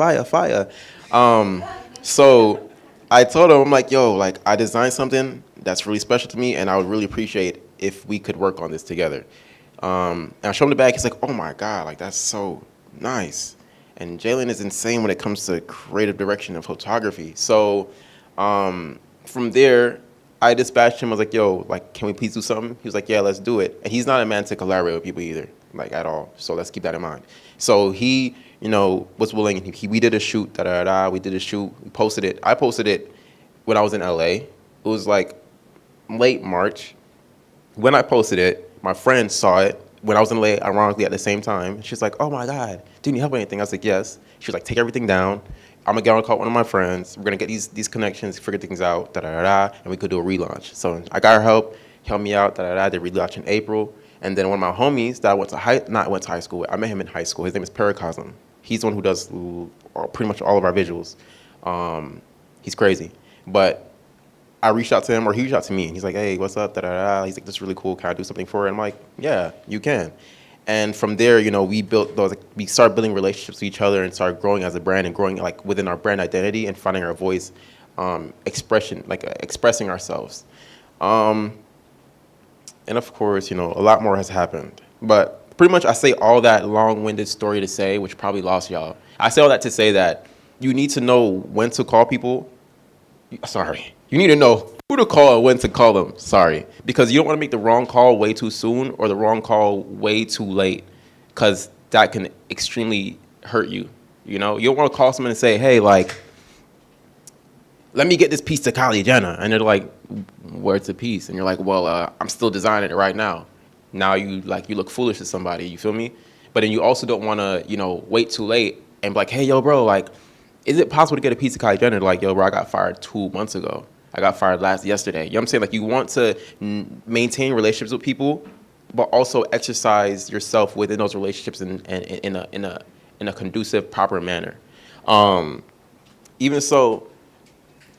So I told him, I'm like, yo, like I designed something that's really special to me, and I would really appreciate if we could work on this together. And I showed him the bag. He's like, oh my god, like that's so nice. And Jalen is insane when it comes to creative direction of photography. So from there, I dispatched him. I was like, yo, like, can we please do something? He was like, yeah, let's do it. And he's not a man to collaborate with people either, like at all. So let's keep that in mind. So he, was willing. We did a shoot. We did a shoot. We posted it. I posted it when I was in LA. It was like late March. When I posted it, my friend saw it when I was in LA, ironically at the same time. She's like, oh my God, do you need help with anything? I was like, yes. She was like, take everything down. I'm gonna get on a call with one of my friends. We're gonna get these connections, figure things out, and we could do a relaunch. So I got her help, helped me out, They relaunched in April. And then one of my homies that I went to high school with, I met him in high school. His name is Paracosm. He's the one who does pretty much all of our visuals. He's crazy. But I reached out to him, or he reached out to me, and he's like, hey, what's up, He's like, this is really cool. Can I do something for it? I'm like, yeah, you can. And from there, we started building relationships with each other and started growing as a brand and growing like within our brand identity and finding our voice, expressing ourselves. And of course, a lot more has happened. But pretty much I say all that long-winded story to say, which probably lost y'all. I say all that to say that you need to know when to call people. You need to know who to call and when to call them. Because you don't want to make the wrong call way too soon or the wrong call way too late, because that can extremely hurt you. You don't want to call someone and say, hey, like, let me get this piece to Kylie Jenner. And they're like, where's the piece? And you're like, well, I'm still designing it right now. Now you look foolish to somebody, you feel me? But then you also don't want to, wait too late and be like, hey, yo, bro, like, is it possible to get a piece of Kylie Jenner? Like, yo, bro, I got fired 2 months ago. I got fired yesterday. You know what I'm saying? Like, you want to maintain relationships with people, but also exercise yourself within those relationships in a conducive, proper manner. Even so,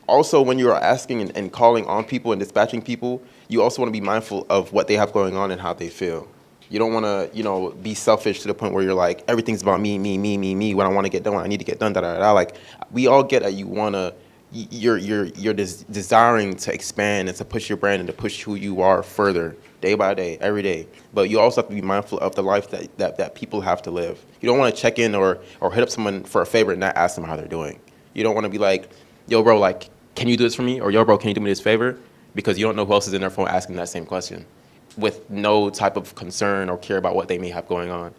also when you are asking and calling on people and dispatching people, you also want to be mindful of what they have going on and how they feel. You don't want to, be selfish to the point where you're like, everything's about me, what I want to get done, what I need to get done, Like, we all get that you're desiring to expand and to push your brand and to push who you are further, day by day, every day. But you also have to be mindful of the life that people have to live. You don't want to check in or hit up someone for a favor and not ask them how they're doing. You don't want to be like, yo, bro, like, can you do this for me? Or yo, bro, can you do me this favor? Because you don't know who else is in their phone asking that same question with no type of concern or care about what they may have going on.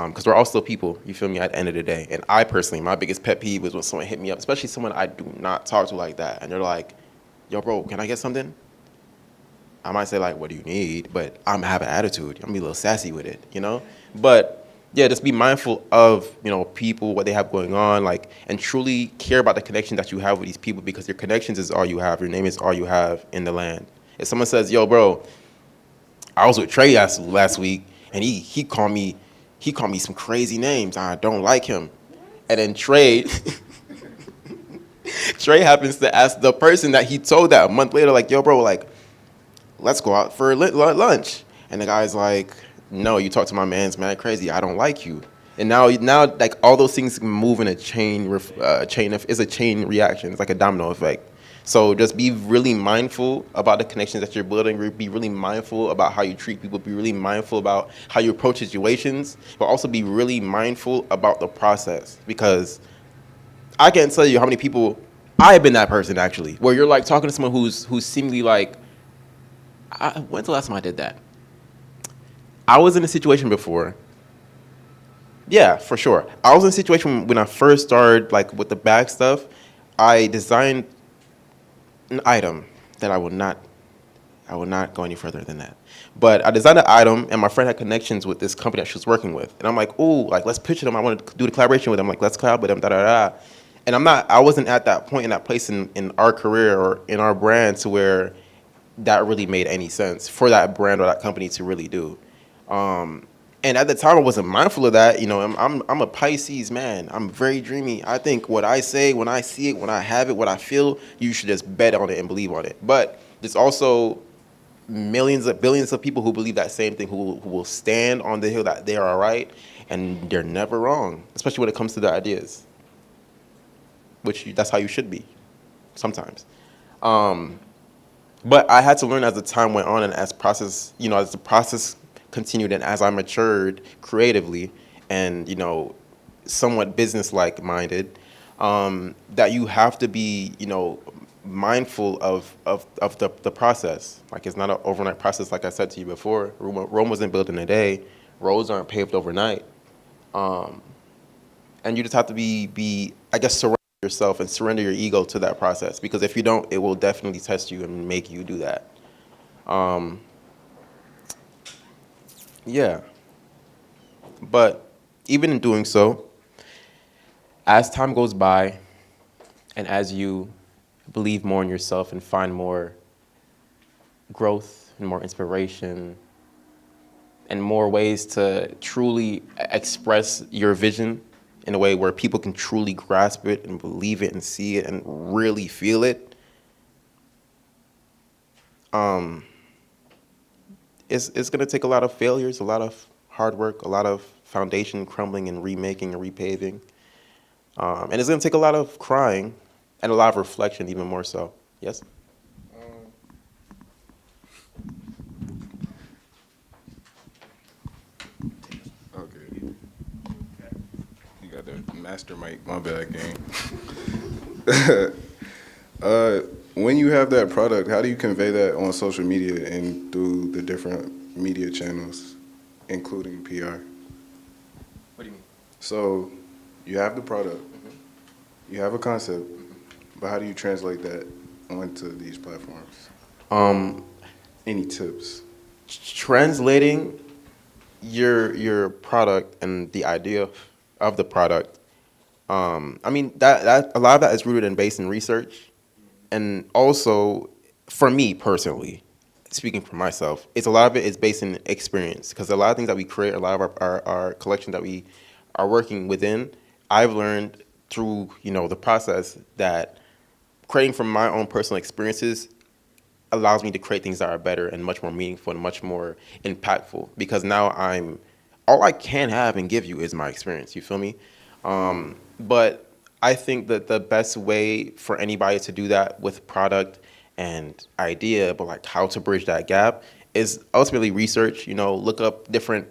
Because we're all still people, you feel me, at the end of the day. And I personally, my biggest pet peeve was when someone hit me up, especially someone I do not talk to like that. And they're like, yo, bro, can I get something? I might say, like, what do you need? But I'm have an attitude. I'm going to be a little sassy with it, But, yeah, just be mindful of, people, what they have going on, like, and truly care about the connection that you have with these people, because your connections is all you have. Your name is all you have in the land. If someone says, yo, bro, I was with Trey last week, and he called me some crazy names. I don't like him. And then Trey happens to ask the person that he told that a month later, like, yo, bro, like, let's go out for lunch. And the guy's like, no, you talk to my man's mad crazy. I don't like you. And now, like, all those things move in a chain reaction. It's like a domino effect. So just be really mindful about the connections that you're building. Be really mindful about how you treat people. Be really mindful about how you approach situations, but also be really mindful about the process. Because I can't tell you how many people, I've been that person actually, where you're like talking to someone who's seemingly like, when's the last time I did that? I was in a situation before. Yeah, for sure. I was in a situation when I first started, like, with the bag stuff. I designed an item that I will not go any further than that. But I designed an item, and my friend had connections with this company that she was working with. And I'm like, ooh, like, let's pitch them. I want to do the collaboration with them. Like, let's collab with them, da-da-da. And I wasn't at that point in that place in our career or in our brand to where that really made any sense for that brand or that company to really do. And at the time, I wasn't mindful of that. I'm a Pisces man. I'm very dreamy. I think what I say, when I see it, when I have it, what I feel, you should just bet on it and believe on it. But there's also billions of people who believe that same thing, who will stand on the hill that they are right, and they're never wrong, especially when it comes to their ideas, that's how you should be. sometimes. But I had to learn as the time went on and as as the process continued and as I matured creatively and, somewhat business-like minded, that you have to be, mindful of the process. Like it's not an overnight process, like I said to you before. Rome wasn't built in a day. Roads aren't paved overnight. And you just have to I guess, surrender yourself and surrender your ego to that process. Because if you don't, it will definitely test you and make you do that. Yeah. But even in doing so, as time goes by and as you believe more in yourself and find more growth and more inspiration and more ways to truly express your vision in a way where people can truly grasp it and believe it and see it and really feel it, it's going to take a lot of failures, a lot of hard work, a lot of foundation crumbling and remaking and repaving. And it's going to take a lot of crying and a lot of reflection, even more so. Yes? Okay. You got the master mic. My bad, gang. When you have that product, how do you convey that on social media and through the different media channels, including PR? What do you mean? So you have the product, you have a concept, but how do you translate that onto these platforms? Any tips? Translating your product and the idea of the product. I mean that a lot of that is rooted and based in research, and also for me personally, speaking for myself, it's a lot of it is based in experience because a lot of things that we create, a lot of our collection that we are working within, I've learned through the process that creating from my own personal experiences allows me to create things that are better and much more meaningful and much more impactful because now all I can have and give you is my experience. You feel me? But I think that the best way for anybody to do that with product and idea, but like how to bridge that gap is ultimately research, look up different,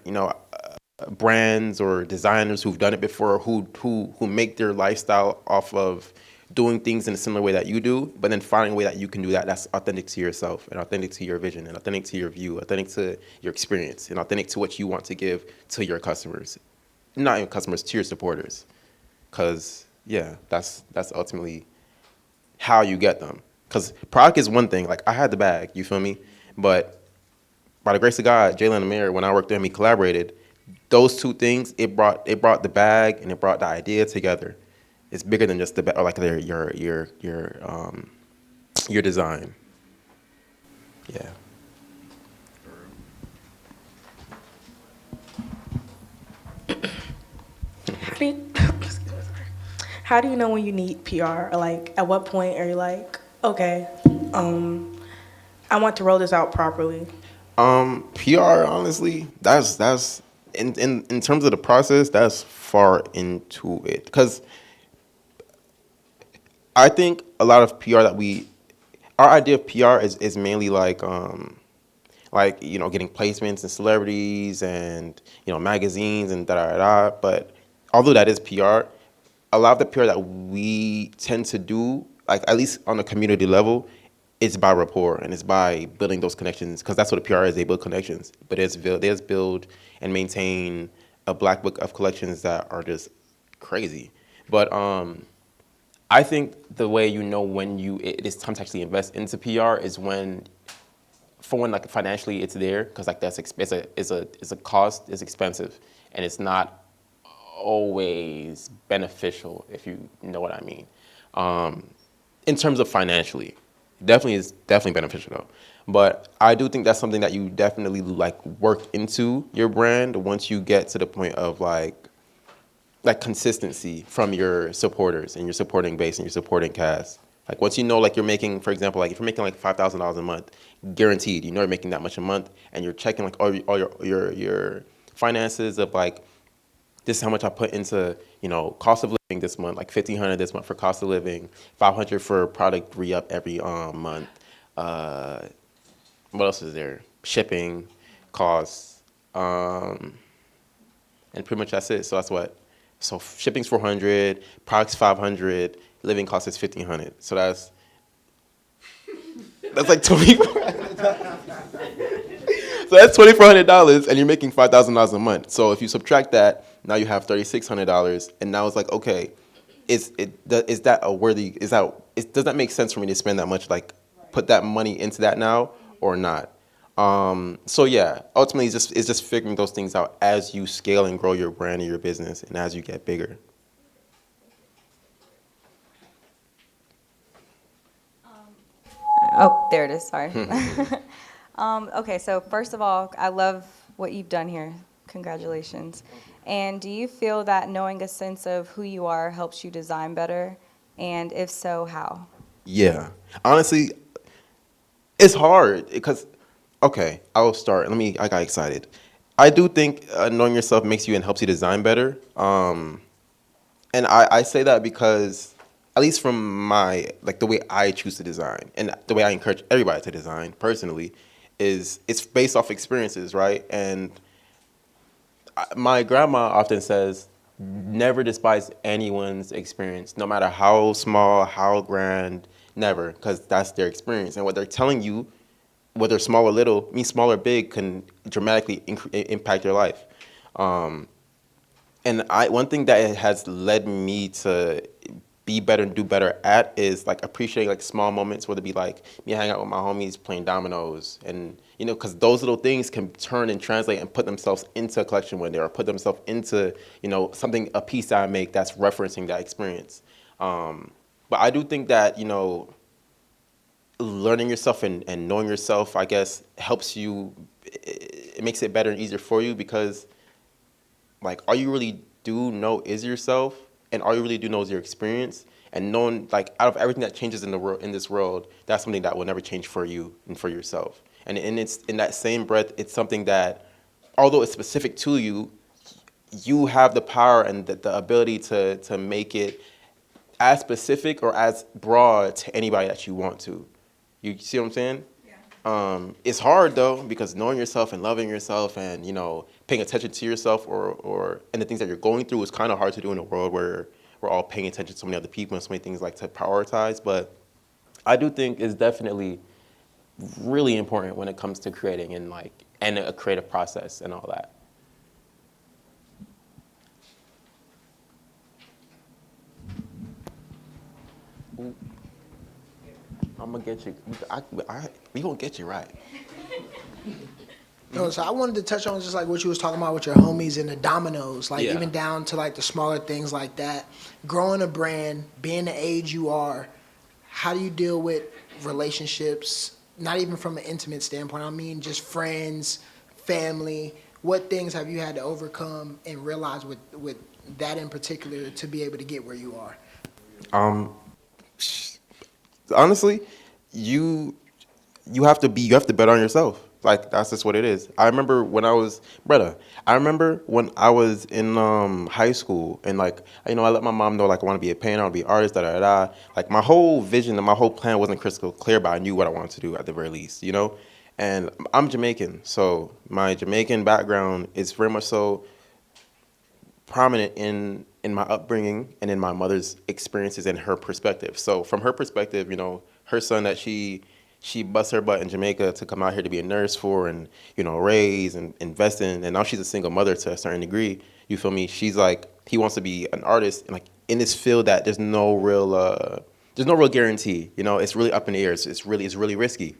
brands or designers who've done it before, who make their lifestyle off of doing things in a similar way that you do, but then finding a way that you can do that that's authentic to yourself and authentic to your vision and authentic to your view, authentic to your experience and authentic to what you want to give to your customers. Not even customers, to your supporters. Because, yeah, that's ultimately how you get them. Because product is one thing. Like, I had the bag, you feel me? But by the grace of God, Jalen and Amir, when I worked with him, he collaborated. Those two things, it brought the bag and it brought the idea together. It's bigger than just the bag, or like your design. Yeah. How do you know when you need PR? Or like, at what point are you like, okay, I want to roll this out properly? PR, honestly, that's in terms of the process, that's far into it. Because I think a lot of PR our idea of PR is mainly like getting placements and celebrities and magazines and da da da. But although that is PR, a lot of the PR that we tend to do, like at least on a community level, it's by rapport and it's by building those connections because that's what a PR is. They build connections, but they just build and maintain a black book of collections that are just crazy. But I think the way you know when it is time to actually invest into PR is when, for one, like financially it's there because like it's a cost, it's expensive, and it's not always beneficial if you know what I mean. In terms of financially, definitely beneficial though. But I do think that's something that you definitely like work into your brand once you get to the point of like consistency from your supporters and your supporting base and your supporting cast. Like once you know, like you're making, for example, like if you're making like $5,000 a month, guaranteed, you're making that much a month, and you're checking like all your finances of like this is how much I put into, cost of living this month, like $1,500 this month for cost of living, $500 for product re-up every month. What else is there? Shipping costs, and pretty much that's it. So that's what. So shipping's $400, products $500, living cost is $1,500. So that's like 20. So that's $2,400, and you're making $5,000 a month. So if you subtract that, now you have $3,600, and now it's like, okay, does that make sense for me to spend that much, like put that money into that now or not? So yeah, ultimately it's just figuring those things out as you scale and grow your brand and your business, and as you get bigger. Oh, there it is. Sorry. Okay, so first of all, I love what you've done here. Congratulations. And do you feel that knowing a sense of who you are helps you design better? And if so, how? Yeah. Honestly, it's hard because, okay, I'll start. I got excited. I do think knowing yourself makes you and helps you design better. And I say that because, at least from the way I choose to design and the way I encourage everybody to design personally, is it's based off experiences, right? And my grandma often says, never despise anyone's experience, no matter how small, how grand, never, because that's their experience. And what they're telling you, whether small or little, small or big, can dramatically impact your life. And one thing that it has led me to be better and do better at is like appreciating like small moments, whether it be like me hanging out with my homies playing dominoes, and because those little things can turn and translate and put themselves into a collection one day, or put themselves into a piece that I make that's referencing that experience. But I do think that learning yourself and knowing yourself, I guess, helps you. It makes it better and easier for you, because like all you really do know is yourself, and all you really do know is your experience. And knowing, like, out of everything that changes in the world, in this world, that's something that will never change for you and for yourself. And it's in that same breath, it's something that, although it's specific to you, you have the power and the ability to make it as specific or as broad to anybody that you want to. You see what I'm saying? It's hard though, because knowing yourself and loving yourself and paying attention to yourself and the things that you're going through is kind of hard to do in a world where we're all paying attention to so many other people and so many things like to prioritize. But I do think it's definitely really important when it comes to creating and a creative process and all that. I'm gonna get you. We gonna get you right. No, so I wanted to touch on just like what you was talking about with your homies and the dominoes, like even down to like the smaller things like that. Growing a brand, being the age you are, how do you deal with relationships? Not even from an intimate standpoint. I mean, just friends, family. What things have you had to overcome and realize with that in particular to be able to get where you are? Honestly, you have to bet on yourself. Like, that's just what it is. I remember when I was in high school, and I let my mom know I want to be a painter, I want to be an artist, da da da. Like, my whole vision and my whole plan wasn't crystal clear, but I knew what I wanted to do at the very least, And I'm Jamaican, so my Jamaican background is very much so prominent in my upbringing and in my mother's experiences and her perspective. So from her perspective, her son that she busts her butt in Jamaica to come out here to be a nurse for and, raise and invest in, and now she's a single mother to a certain degree. You feel me? She's like, he wants to be an artist, and in this field that there's no real guarantee. It's really up in the air. It's really risky.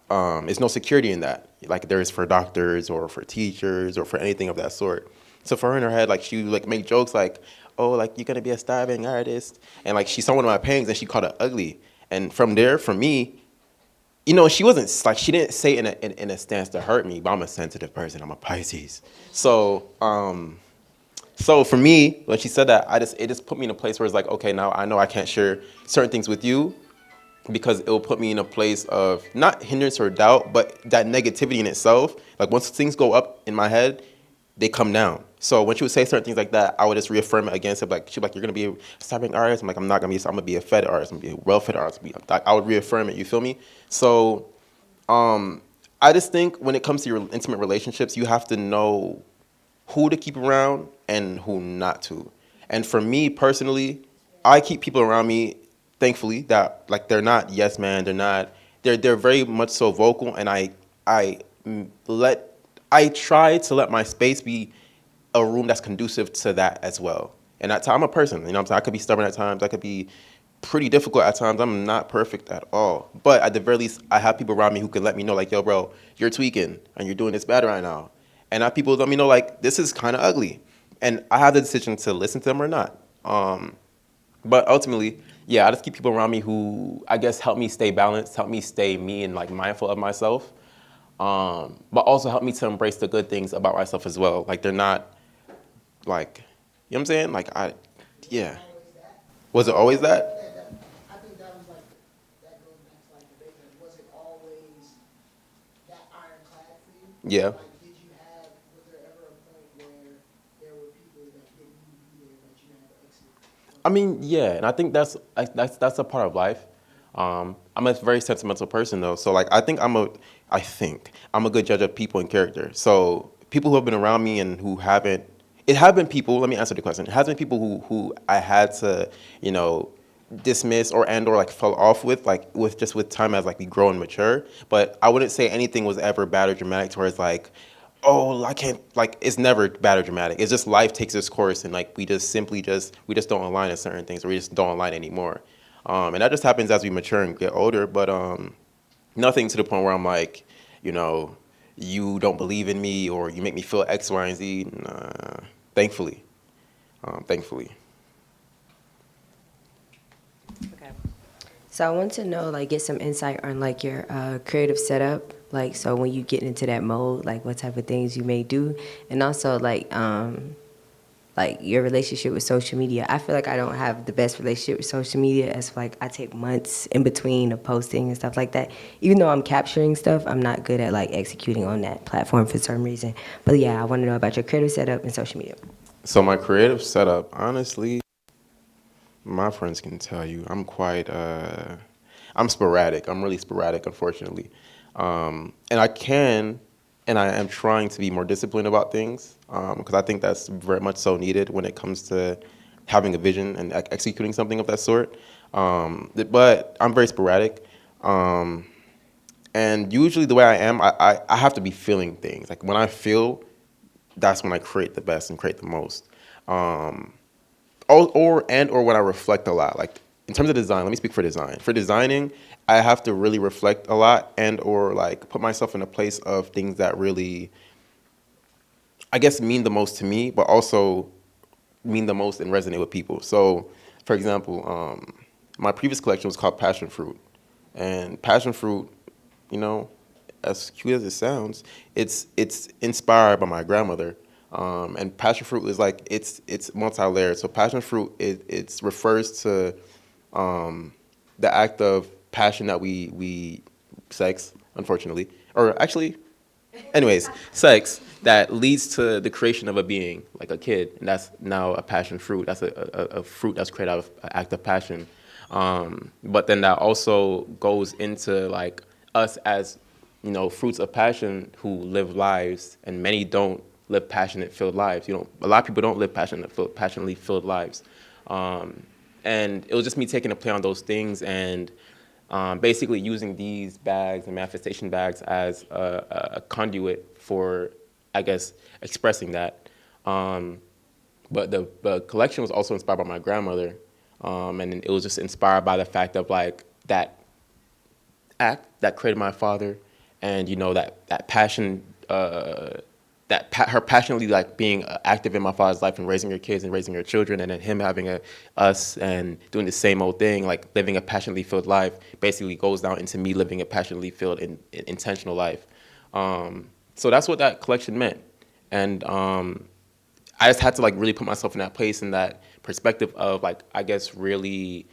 There's no security in that, like there is for doctors or for teachers or for anything of that sort. So for her in her head, she would make jokes like, oh, you're gonna be a starving artist, and she saw one of my paintings and she called it ugly. And from there, for me, she wasn't she didn't say it in a stance to hurt me, but I'm a sensitive person. I'm a Pisces. So for me, when she said that, it just put me in a place where it's like, okay, now I know I can't share certain things with you, because it will put me in a place of not hindrance or doubt, but that negativity in itself. Like, once things go up in my head, they come down. So when she would say certain things like that, I would just reaffirm it against it. Like she'd be like, "You're gonna be a starving artist." I'm like, "I'm not gonna be. I'm gonna be a fed artist. I'm gonna be a well-fed artist." I would reaffirm it. You feel me? So I just think when it comes to your intimate relationships, you have to know who to keep around and who not to. And for me personally, I keep people around me, thankfully, that like they're not yes man, they're very much so vocal, and I let I try to let my space be a room that's conducive to that as well. And at times, I'm a person, you know what I'm saying? I could be stubborn at times, I could be pretty difficult at times. I'm not perfect at all. But at the very least, I have people around me who can let me know, like, yo, bro, you're tweaking and you're doing this bad right now. And I have people let me know, like, this is kind of ugly. And I have the decision to listen to them or not. But ultimately, yeah, I just keep people around me who, I guess, help me stay balanced, help me stay me and, like, mindful of myself. But also help me to embrace the good things about myself as well. Like, they're not, like, you know what I'm saying? Like, yeah. Was it always that? I think that was like, that goes back to like the basics. Was it always that ironclad for you? Yeah. Like, did you have, was there ever a point where there were people that didn't need to be there that you had to exit? I mean, yeah, and I think that's a part of life. I'm a very sentimental person though, so like I think I'm a good judge of people and character. So people who have been around me and who haven't, it have been people. Let me answer the question. It has been people who I had to, you know, dismiss or like fell off with, like with time as like we grow and mature. But I wouldn't say anything was ever bad or dramatic towards like, oh, I can't, like, it's never bad or dramatic. It's just life takes its course and like we just we just don't align in certain things, or we just don't align anymore. And that just happens as we mature and get older, but nothing to the point where I'm like, you know, you don't believe in me or you make me feel X, Y, and Z. Nah, thankfully. Thankfully. Okay. So I want to know, like, get some insight on like your creative setup. Like, so when you get into that mode, like what type of things you may do, and also like your relationship with social media. I feel like I don't have the best relationship with social media, as like I take months in between of posting and stuff like that. Even though I'm capturing stuff, I'm not good at like executing on that platform for some reason. But yeah, I want to know about your creative setup and social media. So my creative setup, honestly, my friends can tell you, I'm sporadic. I'm really sporadic, unfortunately. And I am trying to be more disciplined about things because I think that's very much so needed when it comes to having a vision and executing something of that sort. But I'm very sporadic. And usually the way I am, I have to be feeling things. Like when I feel, that's when I create the best and create the most. Or when I reflect a lot. Like in terms of design, let me speak for design. For designing, I have to really reflect a lot and or like put myself in a place of things that really, I guess, mean the most to me, but also mean the most and resonate with people. So, for example, my previous collection was called Passion Fruit, and Passion Fruit, you know, as cute as it sounds, it's inspired by my grandmother. And passion fruit is like it's multi-layered. So passion fruit it refers to the act of passion that we sex, unfortunately, or actually, anyways, sex that leads to the creation of a being, like a kid, and that's now a passion fruit. That's a fruit that's created out of an act of passion. But then that also goes into like us as, you know, fruits of passion who live lives, and many don't live passionate filled lives. You know, a lot of people don't live passionately filled lives. And it was just me taking a play on those things and basically using these bags and manifestation bags as a conduit for, I guess, expressing that. But the collection was also inspired by my grandmother, and it was just inspired by the fact of like that act that created my father, and you know that passion, her passionately like being active in my father's life and raising her kids and raising her children, and then him having us and doing the same old thing, like living a passionately filled life, basically goes down into me living a passionately filled and intentional life. So that's what that collection meant, and I just had to like really put myself in that place, in that perspective of like, I guess, really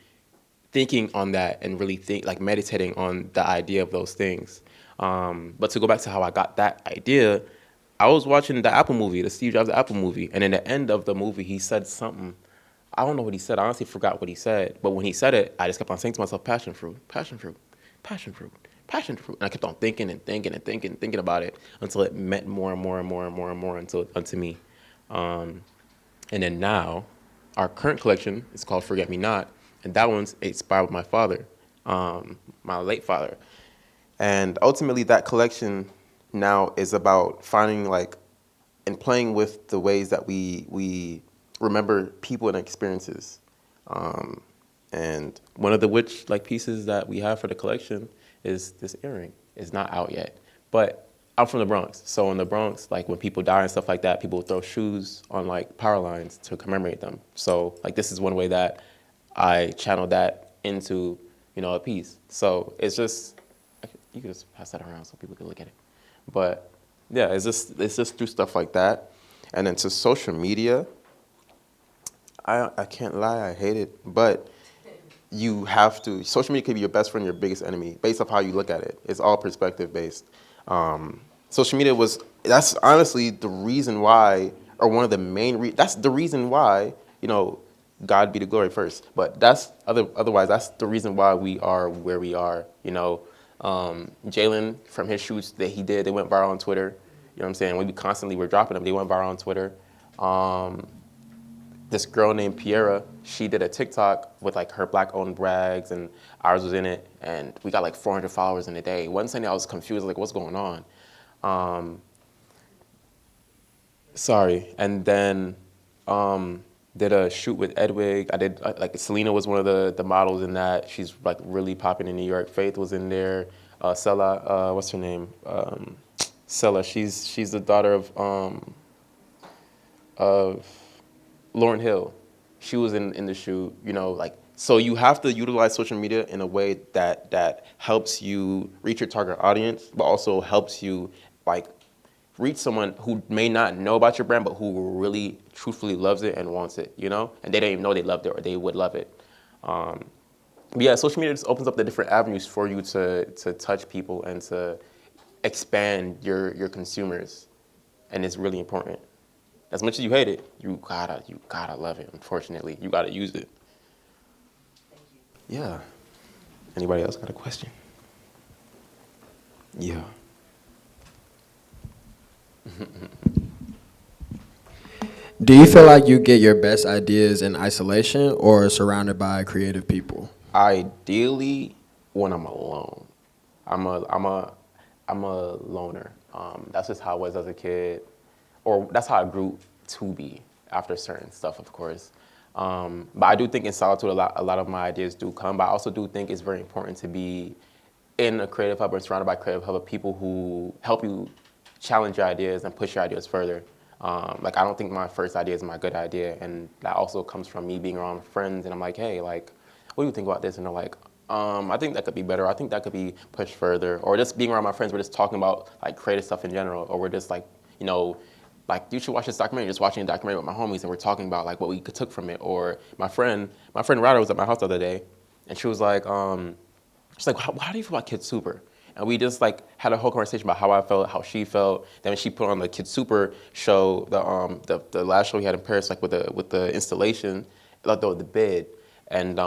thinking on that and really meditating on the idea of those things. But to go back to how I got that idea, I was watching the Apple movie, the Steve Jobs Apple movie, and in the end of the movie, he said something. I don't know what he said. I honestly forgot what he said. But when he said it, I just kept on saying to myself, passion fruit, passion fruit, passion fruit, passion fruit. And I kept on thinking and thinking and thinking and thinking about it until it meant more and more and more and more and more unto me. And then now, our current collection is called Forget Me Not. And that one's inspired by my father, my late father. And ultimately, that collection now is about finding like and playing with the ways that we remember people and experiences. And one of the pieces that we have for the collection is this earring. It's not out yet, but I'm from the Bronx. So in the Bronx, like when people die and stuff like that, people throw shoes on like power lines to commemorate them. So like this is one way that I channeled that into, a piece. So it's just, you can just pass that around so people can look at it. But yeah, it's just through stuff like that. And then to social media, I can't lie, I hate it, but you have to. Social media can be your best friend, your biggest enemy, based off how you look at it. It's all perspective based. Social media that's honestly the reason why, or one of the main that's the reason why, God be the glory first. But otherwise, that's the reason why we are where we are. Jalen, from his shoots that he did, they went viral on Twitter. You know what I'm saying? We constantly were dropping them. They went viral on Twitter. This girl named Piera, she did a TikTok with like her black-owned bags, and ours was in it, and we got like 400 followers in a day. One Sunday I was confused, like, what's going on? And then did a shoot with Edwig. I did like Selena was one of the models in that. She's like really popping in New York. Faith was in there. Sella, what's her name? Sella. She's the daughter of Lauryn Hill. She was in the shoot. So you have to utilize social media in a way that helps you reach your target audience, but also helps you like reach someone who may not know about your brand, but who really truthfully loves it and wants it, and they don't even know they loved it or they would love it. But yeah, social media just opens up the different avenues for you to touch people and to expand your consumers, and it's really important. As much as you hate it, you gotta love it. Unfortunately, you gotta use it. Yeah. Anybody else got a question? Yeah. Do you feel like you get your best ideas in isolation or surrounded by creative people? Ideally, when I'm alone. I'm a loner. That's just how I was as a kid, or that's how I grew to be after certain stuff, of course. But I do think in solitude, a lot of my ideas do come. But I also do think it's very important to be in a creative hub or surrounded by a creative hub of people who help you challenge your ideas and push your ideas further. I don't think my first idea is my good idea, and that also comes from me being around friends, and I'm like, hey, like, what do you think about this? And they're like, I think that could be better. I think that could be pushed further. Or just being around my friends, we're just talking about like creative stuff in general, or we're just like, like you should watch this documentary. Just watching a documentary with my homies, and we're talking about like what we took from it. Or my friend Ryder was at my house the other day, and she was like, she's like, how do you feel about Kid Super? And we just like had a whole conversation about how I felt, how she felt. Then when she put on the Kid Super show, the last show we had in Paris, like with the installation, like the bid, and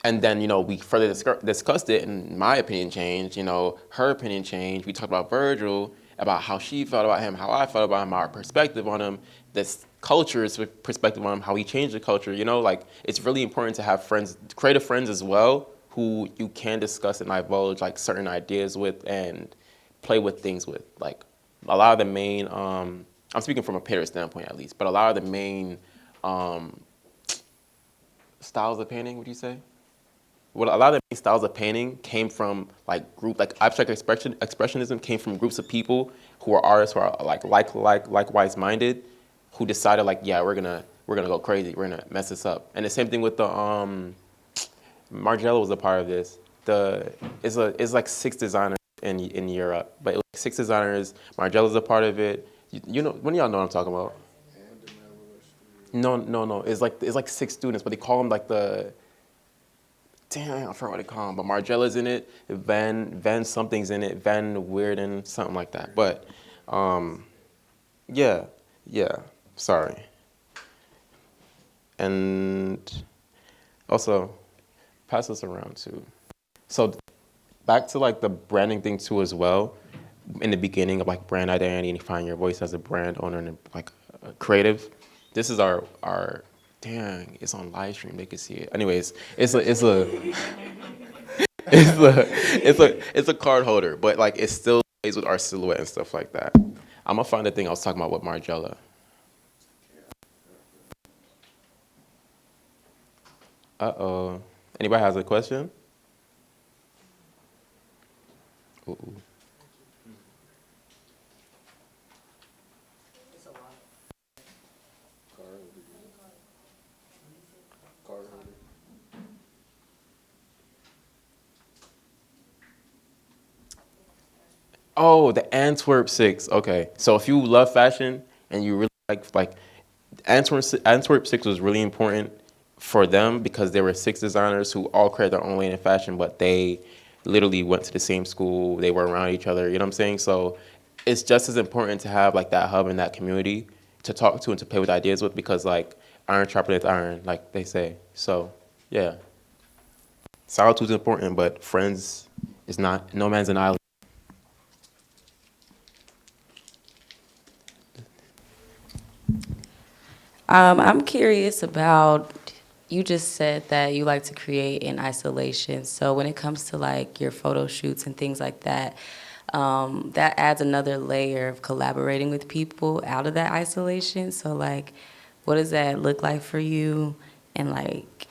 then we further discussed it, and my opinion changed. Her opinion changed. We talked about Virgil, about how she felt about him, how I felt about him, our perspective on him, this culture's perspective on him, how he changed the culture. It's really important to have friends, creative friends as well, who you can discuss and divulge like certain ideas with and play with things with. Like a lot of the main, I'm speaking from a painter standpoint at least, but a lot of the main styles of painting, would you say? Well, a lot of the styles of painting came from like abstract expressionism came from groups of people who are artists who are likewise minded, who decided like, yeah, we're gonna go crazy, we're gonna mess this up. And the same thing with the Margiela was a part of this. It's like 6 designers in Europe, but it was 6 designers. Margiela's a part of it. When y'all know what I'm talking about? No. It's like 6 students, but they call them like I forgot what they call them, but Margiela's in it. Van something's in it. Van Weirden, something like that. But Yeah, yeah. Sorry. And also, pass this around too. So back to like the branding thing too as well. In the beginning of like brand identity and finding your voice as a brand owner and like a creative. This is our dang. It's on live stream. They can see it. Anyways, it's a card holder, but like it still plays with our silhouette and stuff like that. I'm gonna find the thing I was talking about with Margella. Uh-oh. Anybody has a question? Ooh. Oh, the Antwerp 6. Okay. So if you love fashion and you really like Antwerp 6 was really important for them because there were 6 designers who all created their own lane in fashion, but they literally went to the same school. They were around each other. You know what I'm saying? So it's just as important to have like that hub and that community to talk to and to play with ideas with because like iron sharpeneth iron, like they say. So yeah, solitude's important, but friends is not. No man's an island. I'm curious about, you just said that you like to create in isolation. So when it comes to like your photo shoots and things like that, that adds another layer of collaborating with people out of that isolation. So like, what does that look like for you and like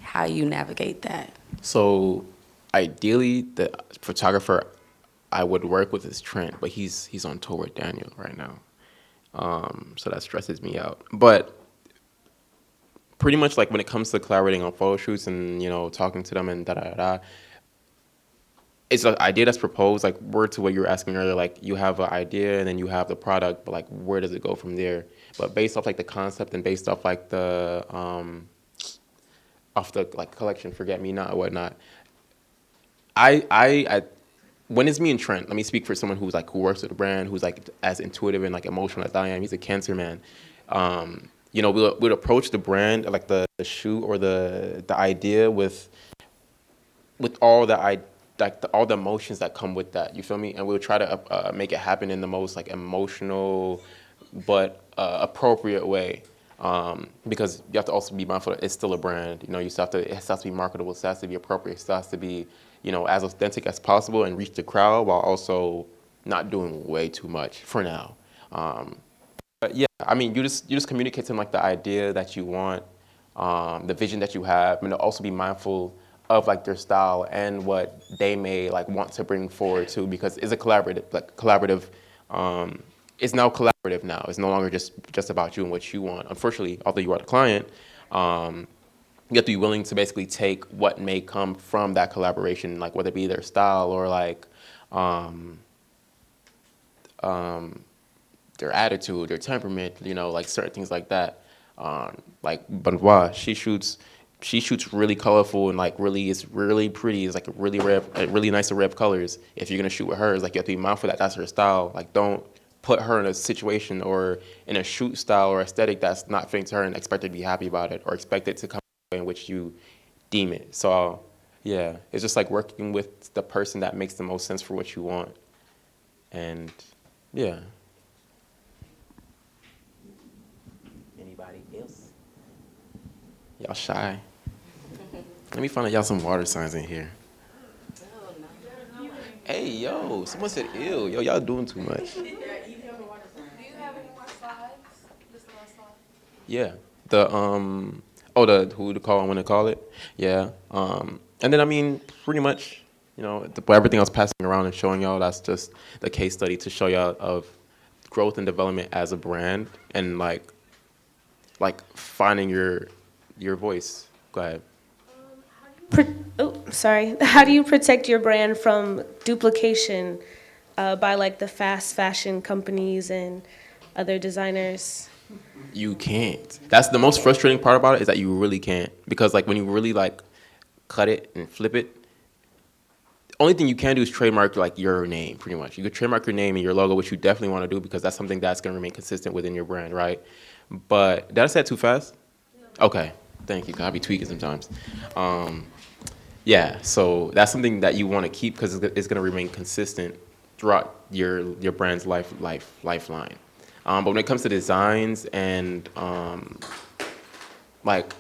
how you navigate that? So ideally, the photographer I would work with is Trent, but he's on tour with Daniel right now. So that stresses me out. But pretty much like when it comes to collaborating on photo shoots and talking to them and da da da, da, it's an idea that's proposed. Like word to what you were asking earlier, like you have an idea and then you have the product, but like where does it go from there? But based off like the concept and based off like the like collection, Forget Me Not or whatnot. I when it's me and Trent, let me speak for someone who works with a brand, who's like as intuitive and like emotional as I am. He's a Cancer man. We'll approach the brand, like the shoot or the idea with all all the emotions that come with that. You feel me? And we'll try to make it happen in the most like emotional but appropriate way. Because you have to also be mindful that it's still a brand. You still have to, it has to be marketable, it has to be appropriate, it has to be, as authentic as possible and reach the crowd while also not doing way too much for now. But yeah, I mean, you just communicate to them like the idea that you want, the vision that you have, and to also be mindful of like their style and what they may like want to bring forward too, because it's a collaborative. It's now collaborative now. It's no longer just about you and what you want. Unfortunately, although you are the client, you have to be willing to basically take what may come from that collaboration, like whether it be their style or like their attitude, their temperament, like certain things like that. Like Benoit, she shoots really colorful and like really, it's really pretty. It's like a really nice red colors. If you're gonna shoot with her, it's like you have to be mindful that that's her style. Like don't put her in a situation or in a shoot style or aesthetic that's not fitting to her and expect her to be happy about it or expect it to come in which you deem it. So yeah, it's just like working with the person that makes the most sense for what you want. And yeah. Anybody else? Y'all shy. Let me find out y'all some water signs in here. Hey, yo, someone said ill. Yo, y'all doing too much. Do you have any more slides? Just the last slide. Yeah. The who to call and when to call it. Yeah. And then I mean, pretty much, everything I was passing around and showing y'all, that's just the case study to show y'all of growth and development as a brand and like finding your voice. Go ahead. How do you protect your brand from duplication by like the fast fashion companies and other designers? You can't. That's the most frustrating part about it, is that you really can't. Because like when you really like cut it and flip it, only thing you can do is trademark like your name, pretty much. You could trademark your name and your logo, which you definitely want to do because that's something that's going to remain consistent within your brand, right? But did I say it too fast? Okay, thank you. 'Cause I be tweaking sometimes. Yeah, so that's something that you want to keep because it's going to remain consistent throughout your brand's lifeline. But when it comes to designs and like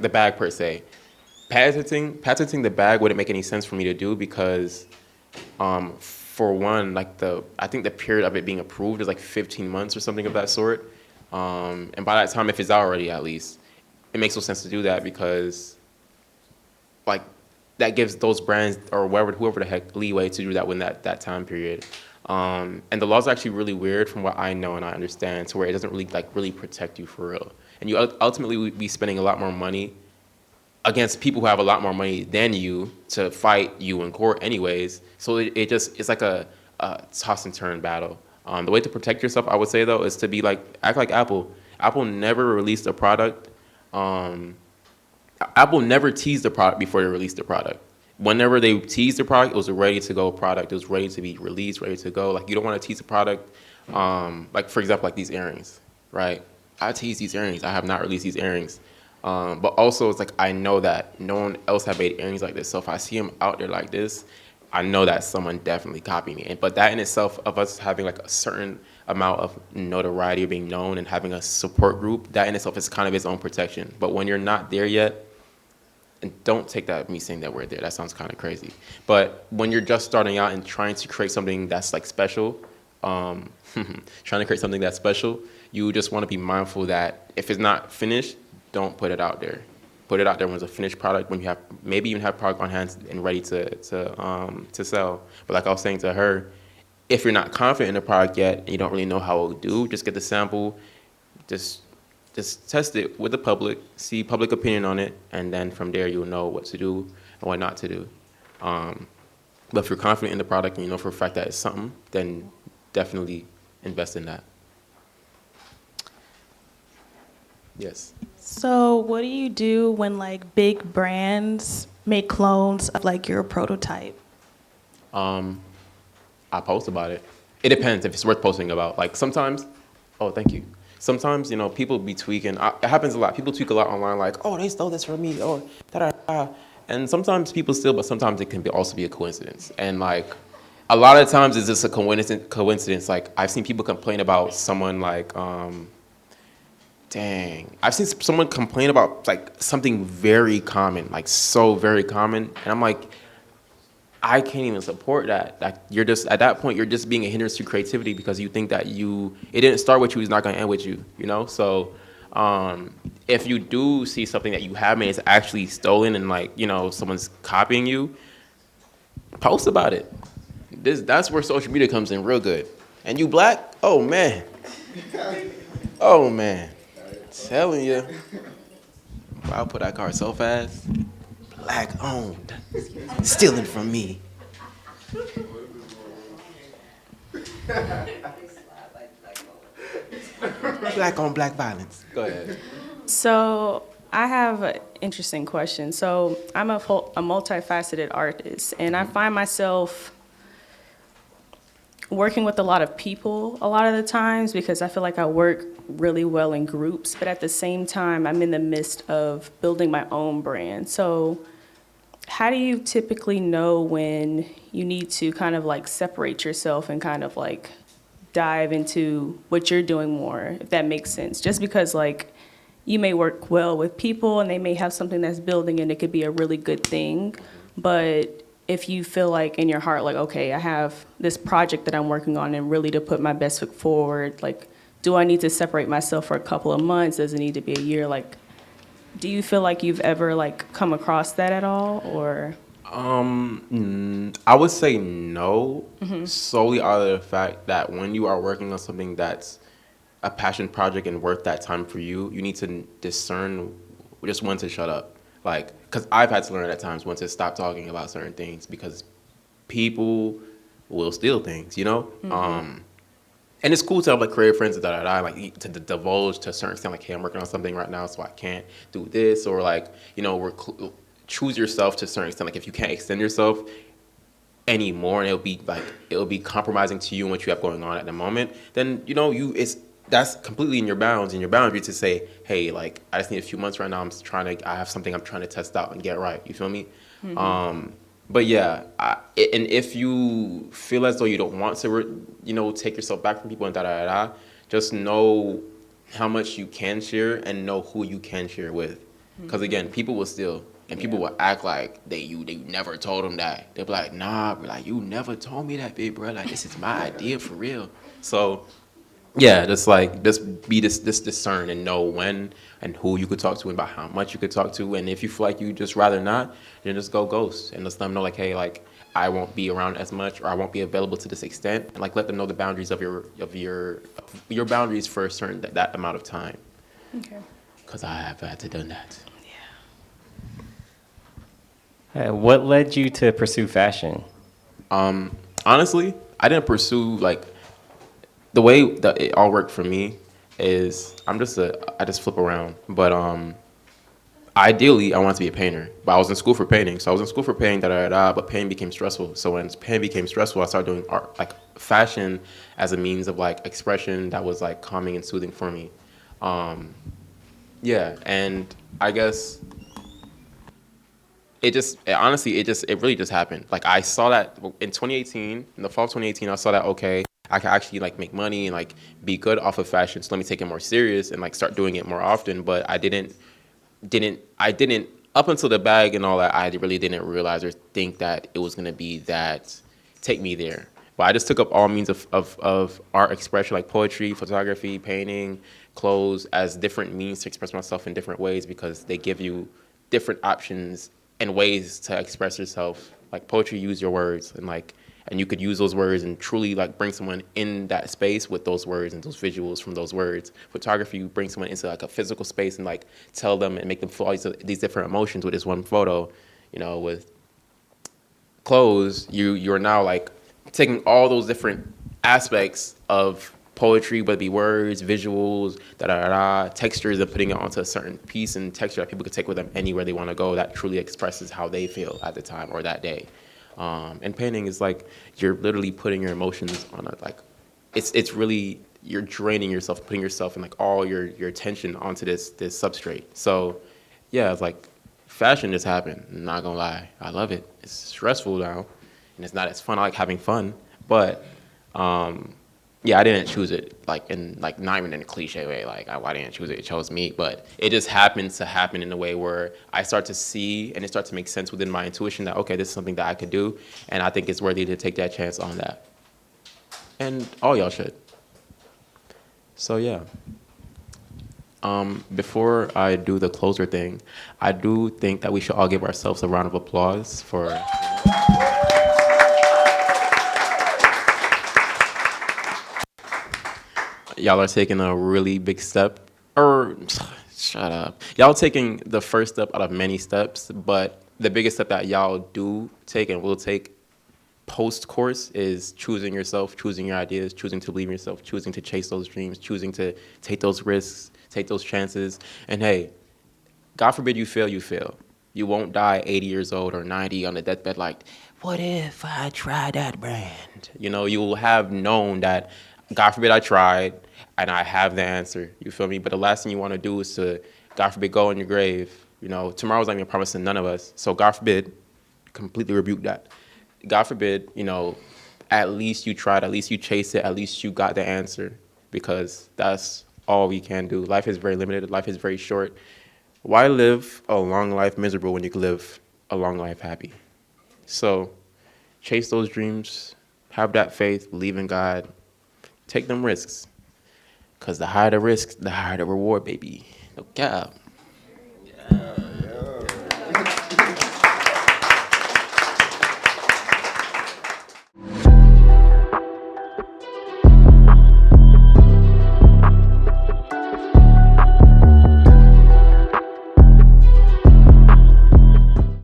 the bag per se, patenting the bag wouldn't make any sense for me to do because for one, I think the period of it being approved is like 15 months or something of that sort. And by that time, if it's out already at least, it makes no sense to do that because like that gives those brands or whoever the heck leeway to do that within that time period. And the laws are actually really weird from what I know and I understand, to where it doesn't really protect you for real. And you ultimately would be spending a lot more money against people who have a lot more money than you to fight you in court anyways. So it's like a toss and turn battle. The way to protect yourself, I would say though, is to act like Apple. Apple never released a product. Apple never teased the product before they released the product. Whenever they teased the product, it was a ready to go product. It was ready to be released, ready to go. Like you don't want to tease a product. Like for example, like these earrings, right? I tease these earrings. I have not released these earrings. But also it's like I know that no one else have made earrings like this. So if I see them out there like this, I know that someone definitely copied me. But that in itself, of us having like a certain amount of notoriety or being known and having a support group, that in itself is kind of its own protection. But when you're not there yet, and don't take that me saying that we're there, that sounds kind of crazy. But when you're just starting out and trying to create something that's like special, trying to create something that's special, you just want to be mindful that if it's not finished, don't put it out there. Put it out there when it's a finished product, when you have maybe even have product on hand and ready to sell. But like I was saying to her, if you're not confident in the product yet and you don't really know how it will do, just get the sample, just test it with the public, see public opinion on it, and then from there you'll know what to do and what not to do. But if you're confident in the product and you know for a fact that it's something, then definitely invest in that. Yes. So what do you do when like big brands make clones of like your prototype? I post about it. It depends if it's worth posting about. Like sometimes, oh, thank you. Sometimes, people be tweaking. It happens a lot. People tweak a lot online like, oh, they stole this from me, or da-da-da. And sometimes people steal, but sometimes it can also be a coincidence. And like, a lot of times it's just a coincidence. Like, I've seen people complain about someone like, I've seen someone complain about like something very common, like so very common. And I'm like, I can't even support that. Like you're just, at that point, you're just being a hindrance to creativity because you think that it didn't start with you, it's not gonna end with you, So if you do see something that you have made is actually stolen and like, someone's copying you, post about it. That's where social media comes in real good. And you black? Oh man. Oh man. Telling you. I'll put that card so fast. Black owned. Stealing from me. Black on black violence. Go ahead. So I have an interesting question. So I'm a multifaceted artist, and I find myself working with a lot of people a lot of the times because I feel like I work really well in groups, but at the same time, I'm in the midst of building my own brand. So how do you typically know when you need to kind of like separate yourself and kind of like dive into what you're doing more, if that makes sense? Just because like you may work well with people and they may have something that's building and it could be a really good thing, but if you feel like in your heart, like, okay, I have this project that I'm working on and really to put my best foot forward, like, do I need to separate myself for a couple of months? Does it need to be a year? Like, do you feel like you've ever like come across that at all, or? I would say no, solely out of the fact that when you are working on something that's a passion project and worth that time for you, you need to discern just when to shut up. Like, because I've had to learn at times when to stop talking about certain things because people will steal things, And it's cool to have like creative friends like to divulge to a certain extent, like, hey, I'm working on something right now, so I can't do this, or like, choose yourself to a certain extent. Like if you can't extend yourself, anymore, and it'll be compromising to you and what you have going on at the moment, then that's completely in your bounds and your boundary to say, hey, like I just need a few months right now. I have something I'm trying to test out and get right. You feel me? But yeah, and if you feel as though you don't want to, take yourself back from people and just know how much you can share and know who you can share with. Because again, people will steal and people will act like they never told them that. They'll be like, nah, bro, like you never told me that, big bro. Like this is my idea for real. So yeah, just be this discern and know when and who you could talk to and about how much you could talk to. And if you feel like you just rather not, then just go ghost and just let them know like, hey, like I won't be around as much or I won't be available to this extent. And like let them know the boundaries of your boundaries for a certain that amount of time. Okay. Because I have had to done that. What led you to pursue fashion? Honestly, I didn't pursue the way that it all worked for me is I just flip around. But ideally, I wanted to be a painter. But I was in school for painting. So I was in school for painting, but painting became stressful. So when painting became stressful, I started doing art, like fashion as a means of like expression that was like calming and soothing for me. Yeah, and I guess it really just happened. Like I saw that in 2018, in the fall of 2018, I saw that, okay, I can actually like make money and like be good off of fashion. So let me take it more serious and like start doing it more often. But I didn't up until the bag and all that, I really didn't realize or think that it was gonna be that take me there. But I just took up all means of art expression, like poetry, photography, painting, clothes, as different means to express myself in different ways because they give you different options and ways to express yourself. Like poetry, use your words and you could use those words and truly like bring someone in that space with those words and those visuals from those words. Photography, you bring someone into like a physical space and like tell them and make them feel all these different emotions with this one photo. With clothes, you're now like taking all those different aspects of poetry, whether it be words, visuals, textures, and putting it onto a certain piece and texture that people could take with them anywhere they want to go that truly expresses how they feel at the time or that day. And painting is like you're literally putting your emotions on it's really you're draining yourself, putting yourself and like all your attention onto this substrate. So yeah, it's like fashion just happened. I'm not gonna lie, I love it. It's stressful now, and it's not as fun. I like having fun, but yeah, I didn't choose it not even in a cliche way. Like I didn't choose it; it chose me. But it just happened to happen in a way where I start to see and it starts to make sense within my intuition that okay, this is something that I could do, and I think it's worthy to take that chance on that. And all y'all should. So yeah. Before I do the closer thing, I do think that we should all give ourselves a round of applause for. Y'all are taking a really big step, shut up. Y'all taking the first step out of many steps, but the biggest step that y'all do take and will take post-course is choosing yourself, choosing your ideas, choosing to believe in yourself, choosing to chase those dreams, choosing to take those risks, take those chances. And hey, God forbid you fail, you fail. You won't die 80 years old or 90 on the deathbed like, what if I tried that brand? You will have known that, God forbid I tried, and I have the answer. You feel me? But the last thing you want to do is to, God forbid, go in your grave. Tomorrow's not even promised to none of us. So God forbid, completely rebuke that. God forbid, at least you tried, at least you chased it, at least you got the answer, because that's all we can do. Life is very limited. Life is very short. Why live a long life miserable when you can live a long life happy? So chase those dreams, have that faith, believe in God, take them risks. Because the higher the risk, the higher the reward, baby. No cap. Yeah.